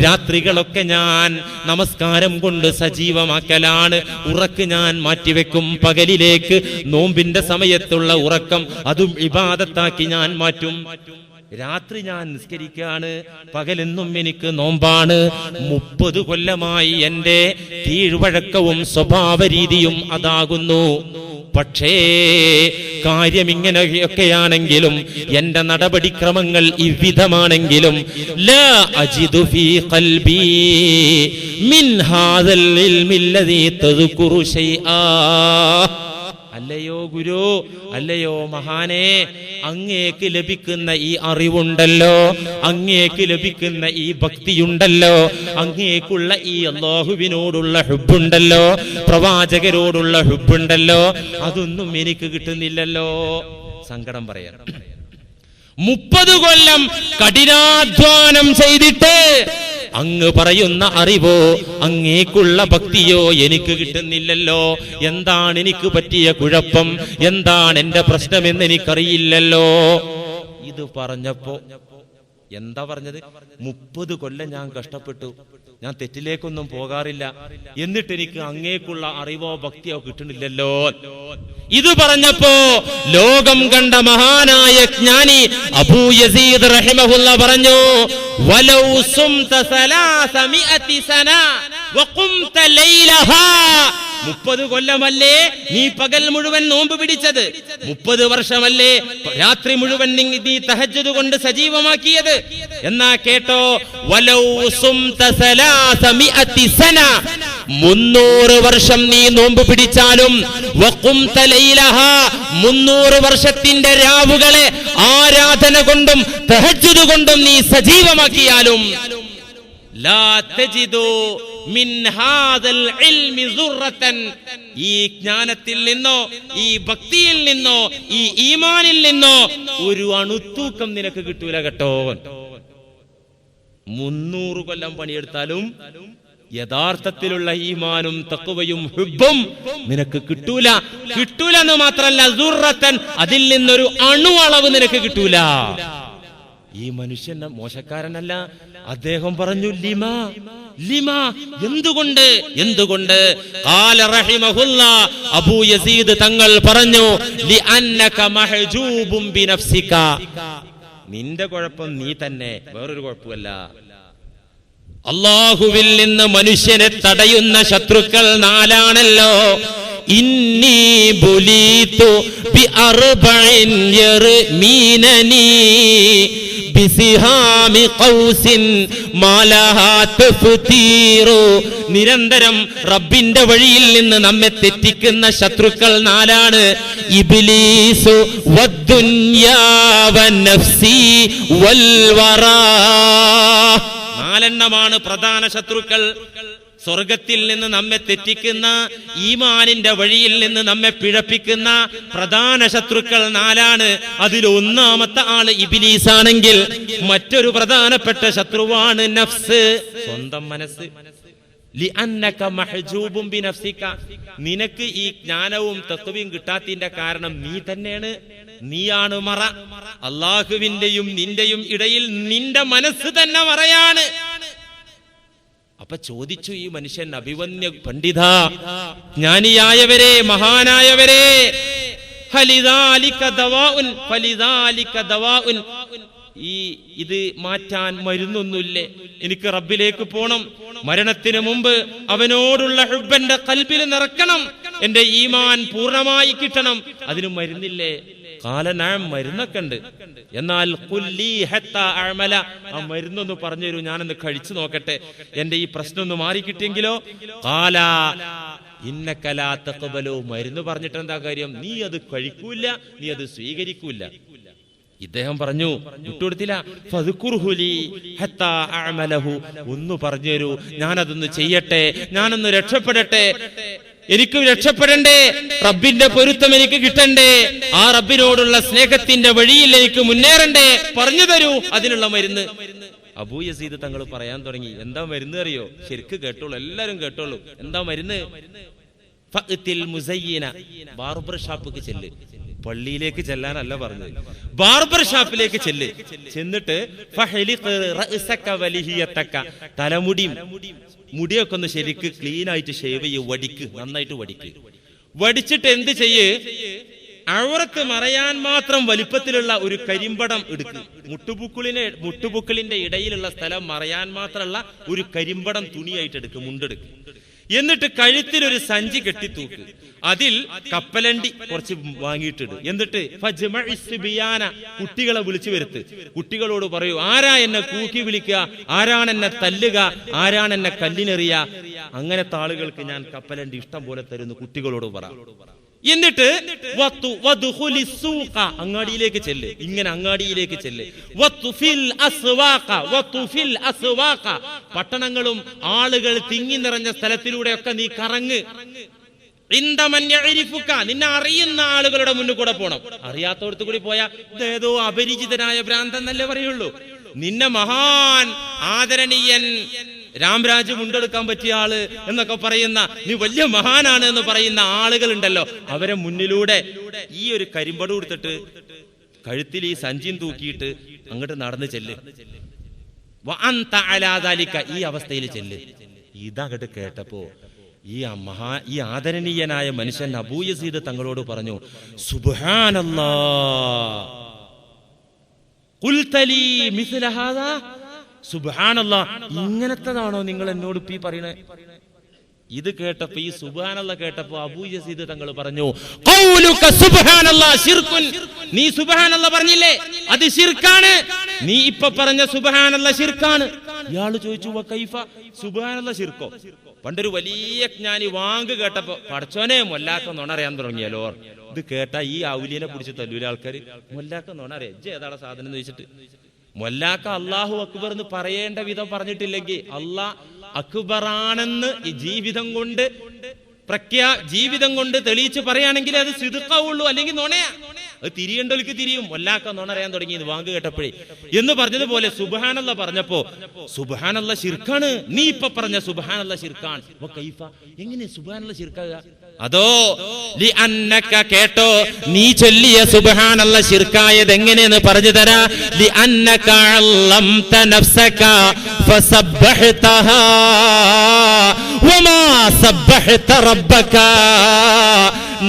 രാത്രികളൊക്കെ ഞാൻ നമസ്കാരം കൊണ്ട് സജീവമാക്കലാണ്, ഉറക്ക് ഞാൻ മാറ്റിവെക്കും. പകലിലേക്ക് നോമ്പിന്റെ സമയത്തുള്ള ഉറക്കം അതും ഇബാദത്താക്കി ഞാൻ മാറ്റും. രാത്രി ഞാൻ നിസ്കരിക്കാണ്, പകലെന്നും എനിക്ക് നോമ്പാണ്. 30 കൊല്ലമായി എന്റെ കീഴ്വഴക്കവും സ്വഭാവ രീതിയും അതാകുന്നു. പക്ഷേ കാര്യം ഇങ്ങനെയൊക്കെയാണെങ്കിലും, എന്റെ നടപടിക്രമങ്ങൾ ഇவ்விதമാണെങ്കിലും, ലാ അജിദു ഫീ ഖൽബി മിൻ ഹാദൽ ഇൽമി അല്ലദീ തദ്കുറു ശൈആ. അല്ലയോ ഗുരു, അല്ലയോ മഹാനെ, അങ്ങേക്ക് ലഭിക്കുന്ന ഈ അറിവുണ്ടല്ലോ, അങ്ങേക്ക് ലഭിക്കുന്ന ഈ ഭക്തിയുണ്ടല്ലോ, അങ്ങേക്കുള്ള ഈ അല്ലാഹുവിനോടുള്ള ഹുബ്ബുണ്ടല്ലോ, പ്രവാചകരോടുള്ള ഹുബ്ബുണ്ടല്ലോ, അതൊന്നും എനിക്ക് കിട്ടുന്നില്ലല്ലോ. സങ്കടം പറയാൻ 30 കൊല്ലം കഠിനാധ്വാനം ചെയ്തിട്ട് അങ്ങ് പറയുന്ന അറിവോ അങ്ങേക്കുള്ള ഭക്തിയോ എനിക്ക് കിട്ടുന്നില്ലല്ലോ. എന്താണ് എനിക്ക് പറ്റിയ കുഴപ്പം, എന്താണ് എന്റെ പ്രശ്നമെന്ന് എനിക്കറിയില്ലല്ലോ. ഇത് പറഞ്ഞപ്പോ എന്താ പറഞ്ഞത്? 30 കൊല്ലം ഞാൻ കഷ്ടപ്പെട്ടു, ഞാൻ തെറ്റിലേക്കൊന്നും പോകാറില്ല, എന്നിട്ട് എനിക്ക് അങ്ങേക്കുള്ള അറിവോ ഭക്തിയോ കിട്ടുന്നില്ലല്ലോ. ഇത് പറഞ്ഞപ്പോ ലോകം കണ്ട മഹാനായ ജ്ഞാനി അബൂ യസീദ് റഹിമഹുല്ലാ പറഞ്ഞു, വലൗ സുംത 300 സന വഖുംത ലൈലഹാ. 30 കൊല്ലമല്ലേ നീ പകൽ മുഴുവൻ നോമ്പ് പിടിച്ചത്, 30 വർഷമല്ലേ രാത്രി മുഴുവൻ നീ തഹജ്ജുദ് കൊണ്ട് സജീവമാക്കിയത്. എന്നാ കേട്ടോ, വലൗ സുംത 300 സന, 300 വർഷം നീ നോമ്പ് പിടിച്ചാലും, വഖുംത ലൈലഹാ, 300 വർഷത്തിന്റെ രാവുകളെ ആരാധന കൊണ്ടും തഹജ്ജുദ് കൊണ്ടും നീ സജീവമാക്കിയാലും, ലാ തജിദു മിൻ ഹാദൽ ഇൽമി സുറത്തൻ, ഈ ജ്ഞാനത്തിൽ നിന്നോ ഈ ഭക്തിയിൽ നിന്നോ ഈ ഈമാനിൽ നിന്നോ ഒരു അണുത്തൂക്കം നിനക്ക് കിട്ടൂല കേട്ടോ. 300 കൊല്ലം പണിയെടുത്താലും യഥാർത്ഥത്തിലുള്ള ഈമാനും തഖ്വയും ഹുബ്ബും നിനക്ക് കിട്ടൂല. കിട്ടൂല എന്ന് മാത്രല്ല, സുറത്തൻ, അതിൽ നിന്നൊരു അണു അളവ് നിനക്ക് കിട്ടൂല. ഈ മനുഷ്യൻ മോശക്കാരനല്ല. അദ്ദേഹം പറഞ്ഞു ലിമാ ലിമാ, എന്തുകൊണ്ട് എന്തുകൊണ്ട്? ഖാല റഹിമഹുല്ലാ, അബൂ യസീദ് തങ്ങൾ പറഞ്ഞു ലിഅന്നക മഹ്ജൂബുൻ ബിനഫ്സിക, നിന്റെ കുഴപ്പം നീ തന്നെ, വേറൊരു കുഴപ്പമല്ല. അല്ലാഹുവിൽ നിന്ന് മനുഷ്യനെ തടയുന്ന ശത്രുക്കൾ 4ആണല്ലോ. ഇന്നി ബുലീതു ബി അർബഇൻ യർമീനനി ബിസിഹാമി ഖൗസിൻ മാലഹാ തഫ്തീറു. നിരന്തരം റബ്ബിന്റെ വഴിയിൽ നിന്ന് നമ്മെ തെറ്റിക്കുന്ന ശത്രുക്കൾ 4ആണ്. ഇബ്ലീസു വദ്ദുനിയാ വന്നഫ്സി വൽവറാ. 4 പ്രധാന ശത്രുക്കൾ. സ്വർഗത്തിൽ നിന്ന് നമ്മെ തെറ്റിക്കുന്ന, ഈമാനിന്റെ വഴിയിൽ നിന്ന് നമ്മെ പിഴപ്പിക്കുന്ന പ്രധാന ശത്രുക്കൾ 4ആണ്. അതിൽ 1ാമത്തെ ആള് ഇബ്ലീസാണെങ്കിൽ മറ്റൊരു പ്രധാനപ്പെട്ട ശത്രുവാണ് നഫ്സ്, സ്വന്തം മനസ്സ്. ലിഅന്നക മഹ്ജൂബുൻ ബിനഫ്സിക, നിനക്ക് ഈ ജ്ഞാനവും തഖ്വയും കിട്ടാത്തതിന്റെ കാരണം നീ തന്നെയാണ്. നീയാണ് മറ. അല്ലാഹുവിന്റെയും നിന്റെയും ഇടയിൽ നിന്റെ മനസ്സ് തന്നെ മറയാണ്. അപ്പൊ ചോദിച്ചു ഈ മനുഷ്യൻ, അഭിവന്യ പണ്ഡിത, ജ്ഞാനിയായവരെ, മഹാനായവരെ, ഫലിദാലിക ദവാഉൻ, ഫലിദാലിക ദവാഉൻ, ഇത് മാറ്റാൻ മരുന്നൊന്നുമില്ലേ? എനിക്ക് റബ്ബിലേക്ക് പോണം, മരണത്തിന് മുമ്പ് അവനോടുള്ള ഹുബ്ബന്റെ ഖൽബിൽ നിറക്കണം, എന്റെ ഈമാൻ പൂർണ്ണമായി കിട്ടണം, അതിന് മരുന്നില്ലേ? കാലനാം, മരുന്നൊക്കെ ഉണ്ട്. എന്നാൽ ഖുല്ലി ഹത്താ അഅമല, ആ മരുന്നൊന്ന് പറഞ്ഞുതരൂ, ഞാനൊന്ന് കഴിച്ചു നോക്കട്ടെ, എന്റെ ഈ പ്രശ്നം ഒന്ന് മാറിക്കിട്ടിയെങ്കിലോ. ഖാല ഇന്നക ലാ തഖ്ബലു, മരുന്ന് പറഞ്ഞിട്ട് എന്താ കാര്യം? നീ അത് കഴിക്കൂല, നീ അത് സ്വീകരിക്കൂല. ഇദ്ദേഹം പറഞ്ഞു, വിട്ടുകൊടുത്തില്ല. ഫദ്കുർഹുലി ഹത്താ അഅമലഹു, ഒന്ന് പറഞ്ഞു തരൂ, ഞാനതൊന്ന് ചെയ്യട്ടെ, ഞാനൊന്ന് രക്ഷപ്പെടട്ടെ, എനിക്ക് രക്ഷപ്പെടണ്ടേ, റബ്ബിന്റെ പൊരുത്തം എനിക്ക് കിട്ടണ്ടേ, ആ റബ്ബിനോടുള്ള സ്നേഹത്തിന്റെ വഴിയിൽ എനിക്ക് മുന്നേറണ്ടേ, പറഞ്ഞു തരൂ അതിനുള്ള മരുന്ന്. അബൂ യസീദ് തങ്ങൾ പറയാൻ തുടങ്ങി. എന്താ മരുന്ന് അറിയോ? ശരിക്ക് കേട്ടോളൂ, എല്ലാരും കേട്ടോളൂ. എന്താ മരുന്ന്? ഫഅ്തിൽ മുസയ്യിന, ബാർബർ ഷാപ്പിലേക്ക് ചെല്ല്. പള്ളിയിലേക്ക് ചെല്ലാനല്ല പറഞ്ഞത്, ബാർബർ ഷാപ്പിലേക്ക് ചെല്ല്. ചെന്നിട്ട് ഫഹലിഖ് റഅസക വലിഹിയതക, മുടിയൊക്കെ ഒന്ന് ശരിക്ക് ക്ലീൻ ആയിട്ട് ഷേവ് ചെയ്യ്, വടിക്ക്, നന്നായിട്ട് വടിക്ക്. വടിച്ചിട്ട് എന്ത് ചെയ്യ്? ഔറത്ത് മറയാൻ മാത്രം വലിപ്പത്തിലുള്ള ഒരു കരിമ്പടം എടുക്ക്. മുട്ടുപുക്കിളിന്റെ ഇടയിലുള്ള സ്ഥലം മറയാൻ മാത്രമുള്ള ഒരു കരിമ്പടം തുണിയായിട്ട് എടുക്ക്, മുണ്ടെടുക്ക്. എന്നിട്ട് കഴുത്തിൽ ഒരു സഞ്ചി കെട്ടിത്തൂക്ക്, അതിൽ കപ്പലണ്ടി കുറച്ച് വാങ്ങിയിട്ടിട്. എന്നിട്ട് കുട്ടികളെ വിളിച്ചു വരുത്ത്. കുട്ടികളോട് പറയൂ, ആരാ എന്നെ കൂക്കി വിളിക്കുക, ആരാണ് എന്നെ തല്ലുക, ആരാണ് എന്നെ കല്ലിനെറിയ, അങ്ങനത്തെ ആളുകൾക്ക് ഞാൻ കപ്പലണ്ടി ഇഷ്ടം പോലെ തരുന്നു, കുട്ടികളോട് പറ. എന്നിട്ട് അങ്ങാടിയിലേക്ക് ചെല്ല്, ഇങ്ങനെ അങ്ങാടിയിലേക്ക് ചെല്ല്. പട്ടണങ്ങളും ആളുകൾ തിങ്ങി നിറഞ്ഞ സ്ഥലത്തിലൂടെയൊക്കെ നീ കറങ്ങ്. നിന്നെ അറിയുന്ന ആളുകളുടെ മുന്നിൽ കൂടെ പോണം. അറിയാത്തവർക്ക് കൂടി പോയാ ഇതേതോ അപരിചിതനായ ഭ്രാന്തൻ എന്നല്ലേ പറയുള്ളൂ. നിന്നെ മഹാൻ ആദരണീയൻ രാംരാജ് മുണ്ടെടുക്കാൻ പറ്റിയ ആള് എന്നൊക്കെ പറയുന്ന, നീ വലിയ മഹാനാണ് എന്ന് പറയുന്ന ആളുകൾ ഉണ്ടല്ലോ, അവരെ മുന്നിലൂടെ ഈ ഒരു കരിമ്പട് കൊടുത്തിട്ട് കഴുത്തിൽ ഈ സഞ്ചിയും തൂക്കിയിട്ട് അങ്ങോട്ട് നടന്ന് ചെല്ല്. ഈ അവസ്ഥയിൽ ചെല്ല്. ഇതങ്ങോട്ട് കേട്ടപ്പോ ഈ ആദരണീയനായ മനുഷ്യൻ അബൂ യസീദ് തങ്ങളോട് പറഞ്ഞു, സുബ്ഹാനല്ലാഹ് ഖുൽത ലീ മിസ്ല ഹാദാ, സുബ്ഹാനല്ലാഹ്, ഇങ്ങനത്തതാണോ നിങ്ങൾ എന്നോട് ഈ പറയണേ? ഇത് കേട്ടപ്പോ, ഈ സുബ്ഹാനല്ലാഹ് കേട്ടപ്പോ അബൂ യസീദ് തങ്ങൾ പറഞ്ഞു, ഖൗലുക സുബ്ഹാനല്ലാഹ് ശിർകുൻ, നീ സുബ്ഹാനല്ലാഹ് പറഞ്ഞില്ലേ, അത് ശിർക്കാണ്. നീ ഇപ്പൊ പറഞ്ഞ സുബ്ഹാനല്ലാഹ് ശിർക്കാണ്. ഇയാള് ചോദിച്ചു, വകൈഫ, സുബ്ഹാനല്ലാഹ് ശിർക്കോ? പണ്ടൊരു വലിയ ജ്ഞാനി വാങ്ക് കേട്ടപ്പോ, പടച്ചോനെ മൊല്ലാക്ക നുണറിയാൻ തുടങ്ങിയല്ലോ. ഇത് കേട്ടാ ഈ ഔലിയനെ പിടിച്ച് തല്ലൂല ആൾക്കാര്. മൊല്ലാക്ക നുണറിയാ, ഏതാണ് സാധനം എന്ന് ചോദിച്ചിട്ട്, മൊല്ലാക്ക അല്ലാഹു അക്ബർ എന്ന് പറയേണ്ട വിധം പറഞ്ഞിട്ടില്ലെങ്കിൽ, അല്ലാഹ് അക്ബറാണെന്ന് ഈ ജീവിതം കൊണ്ട് തെളിയിച്ച് പറയുകയാണെങ്കിൽ അത് സിദ്ഖാവുള്ളൂ, അല്ലെങ്കിൽ നുണയാ. അത് തിരിയേണ്ടവർക്ക് തിരിയും. മൊല്ലാക്ക നുണറിയാൻ തുടങ്ങി ഇത് വാങ്ക് കേട്ടപ്പോഴേ എന്ന് പറഞ്ഞതുപോലെ സുബ്ഹാനല്ലാഹ് പറഞ്ഞപ്പോ, സുബ്ഹാനല്ലാഹ് ശിർക്കാണ്, നീ ഇപ്പൊ പറഞ്ഞ സുബ്ഹാനല്ലാഹ് ശിർക്കാണ്. കൈഫ, എങ്ങനെ സുബ്ഹാനല്ലാഹ് ശിർക്കാകുക? അതോ ലിഅന്നക കേട്ടോ, നീ ചൊല്ലിയ സുബ്ഹാനല്ലാഹ് ശിർക്കായത് എങ്ങനെയെന്ന് പറഞ്ഞു തരാ. ലിഅന്നക അല്ലംത നഫ്സക ഫസബ്ബഹ്തഹാ വമാ സബ്ബഹ്ത റബ്ബക.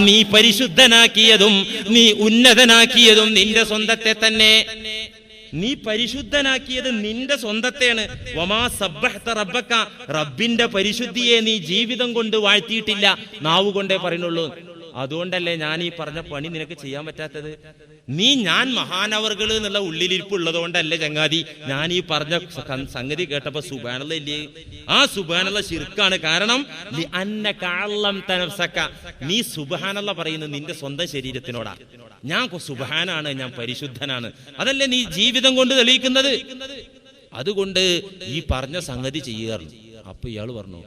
നീ പരിശുദ്ധനാക്കിയതും നീ ഉന്നതനാക്കിയതും നിന്റെ സ്വന്തത്തെ തന്നെ. നീ പരിശുദ്ധനാക്കിയത് നിന്റെ സ്വന്തത്തെയാണ്. വമാ സബ്ബഹ്ത റബ്ബക, റബ്ബിന്റെ പരിശുദ്ധിയെ നീ ജീവിതം കൊണ്ട് വാഴ്ത്തിയിട്ടില്ല, നാവ് കൊണ്ടേ പറയുന്നുള്ളൂ. അതുകൊണ്ടല്ലേ ഞാൻ ഈ പറഞ്ഞ പണി നിനക്ക് ചെയ്യാൻ പറ്റാത്തത്. നീ ഞാൻ മഹാനവർകൾ എന്നുള്ള ഉള്ളിലിരിപ്പ് ഉള്ളതുകൊണ്ടല്ലേ ചങ്ങാതി ഞാൻ ഈ പറഞ്ഞ സംഗതി കേട്ടപ്പോ സുബ്ഹാനല്ലാഹ് ഇല്ലേ. ആ സുബ്ഹാനല്ലാഹ് ശിർക്കാണ്. കാരണം നീ സുബ്ഹാനല്ലാഹ് പറയുന്നത് നിന്റെ സ്വന്തം ശരീരത്തിനോടാ. ഞാൻ സുബ്ഹാനാണ്, ഞാൻ പരിശുദ്ധനാണ്, അതല്ലേ നീ ജീവിതം കൊണ്ട് തെളിയിക്കുന്നത്. അതുകൊണ്ട് ഈ പറഞ്ഞ സംഗതി ചെയ്യുകയാണ്. അപ്പൊ ഇയാള് പറഞ്ഞു,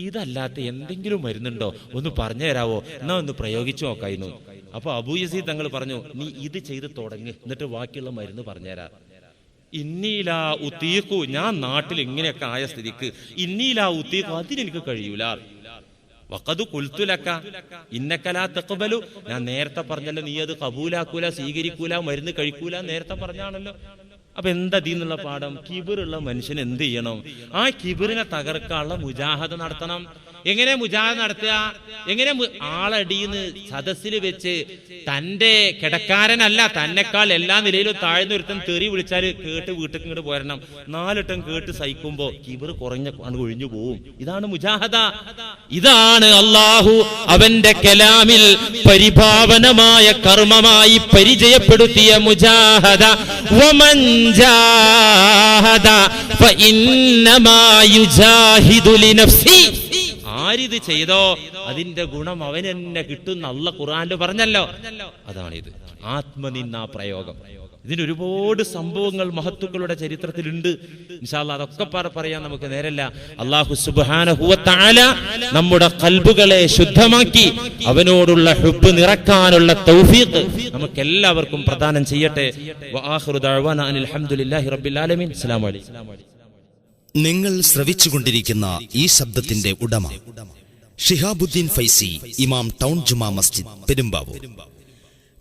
ഇതല്ലാത്ത എന്തെങ്കിലും മരുന്നുണ്ടോ, ഒന്ന് പറഞ്ഞു തരാവോ, എന്നാ ഒന്ന് പ്രയോഗിച്ചു നോക്കായിരുന്നു. അപ്പൊ അബൂ യസീദ് തങ്ങൾ പറഞ്ഞു, നീ ഇത് ചെയ്ത് തുടങ്ങ്, എന്നിട്ട് ബാക്കിയുള്ള മരുന്ന് പറഞ്ഞുതരാ. ഇന്നീലാ ഉത്തീഖു, ഞാൻ നാട്ടിൽ ഇങ്ങനെയൊക്കെ ആയ സ്ഥിതിക്ക് ഇന്നീലാ ഉത്തീഖു, അതിനെനിക്ക് കഴിയൂല. വഖദ് ഖുൽതു ലക ഇന്നക ലാ തഖബലു, ഞാൻ നേരത്തെ പറഞ്ഞല്ലോ നീ അത് കബൂലാക്കൂല, സ്വീകരിക്കൂല, മരുന്ന് കഴിക്കൂല നേരത്തെ പറഞ്ഞാണല്ലോ. അപ്പൊ എന്താ ഇതിന്നുള്ള പാഠം? കിബിറുള്ള മനുഷ്യൻ എന്ത് ചെയ്യണം? ആ കിബിറിനെ തകർക്കാനുള്ള മുജാഹദ നടത്തണം. എങ്ങനെ മുജാഹദ നടത്തുക? എങ്ങനെ ആളടിന്ന് സദസ്സിൽ വെച്ച് തന്റെ കിടക്കാരനല്ല, തന്നെക്കാൾ എല്ലാ നിലയിലും താഴ്ന്ന ഒരുത്തൻ തെറി വിളിച്ചാൽ കേട്ട് വീട്ടിൽ ഇങ്ങോട്ട് പോരണം. 4 വട്ടം കേട്ട് സഹിക്കുമ്പോ കിബിർ ഒഴിഞ്ഞു പോവും. ഇതാണ് മുജാഹദ. ഇതാണ് അള്ളാഹു അവന്റെ കലാമിൽ പരിഭാവനമായ കർമ്മമായി പരിചയപ്പെടുത്തിയ മുജാഹദ. വമൻ ജാഹദ ഫഇന്നമാ യുജാഹിദു ലിനഫ്സി. ആരിത് ചെയ്തോ അതിന്റെ ഗുണം അവൻ തന്നെ കിട്ടുന്ന അല്ലാഹ് ഖുർആനിൽ പറഞ്ഞല്ലോ. അതാണിത് ആത്മനിന്ദാ പ്രയോഗം. ഇതിന് ഒരുപാട് സംഭവങ്ങൾ മഹത്തുക്കളുടെ ചരിത്രത്തിലുണ്ട്. ഇൻഷാ അല്ലാഹ് അതൊക്കെ പറയാൻ നമുക്ക് നേരല്ല. അല്ലാഹു സുബ്ഹാനഹു വ തആല നമ്മുടെ ഖൽബുകളെ ശുദ്ധമാക്കി അവനോടുള്ള ഹുബ്ബ് നിറക്കാനുള്ള തൗഫീഖ് നമുക്ക് എല്ലാവർക്കും പ്രദാനം ചെയ്യട്ടെ. വആഖിറു ദഅ്വാനാ അനിൽ ഹംദുലില്ലാഹി റബ്ബിൽ ആലമീൻ. അസ്സലാമു അലൈക്കും. നിങ്ങൾ ശ്രവിച്ചുകൊണ്ടിരിക്കുന്ന ഈ ശബ്ദത്തിന്റെ ഉടമ ഷിഹാബുദ്ദീൻ ഫൈസി, ഇമാം town Juma Masjid, Perumbavoor.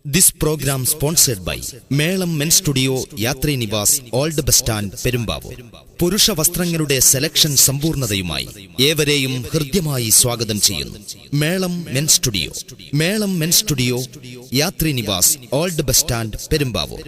This programme sponsored by Melam men studio, Yatri Nivas, old bus stand, Perumbavoor. പുരുഷ വസ്ത്രങ്ങളുടെ സെലക്ഷൻ സമ്പൂർണതയുമായി ഏവരെയും ഹൃദ്യമായി സ്വാഗതം ചെയ്യുന്നു. Melam men studio, Melam men studio, Yatri Nivas, old bus stand, Perumbavoor.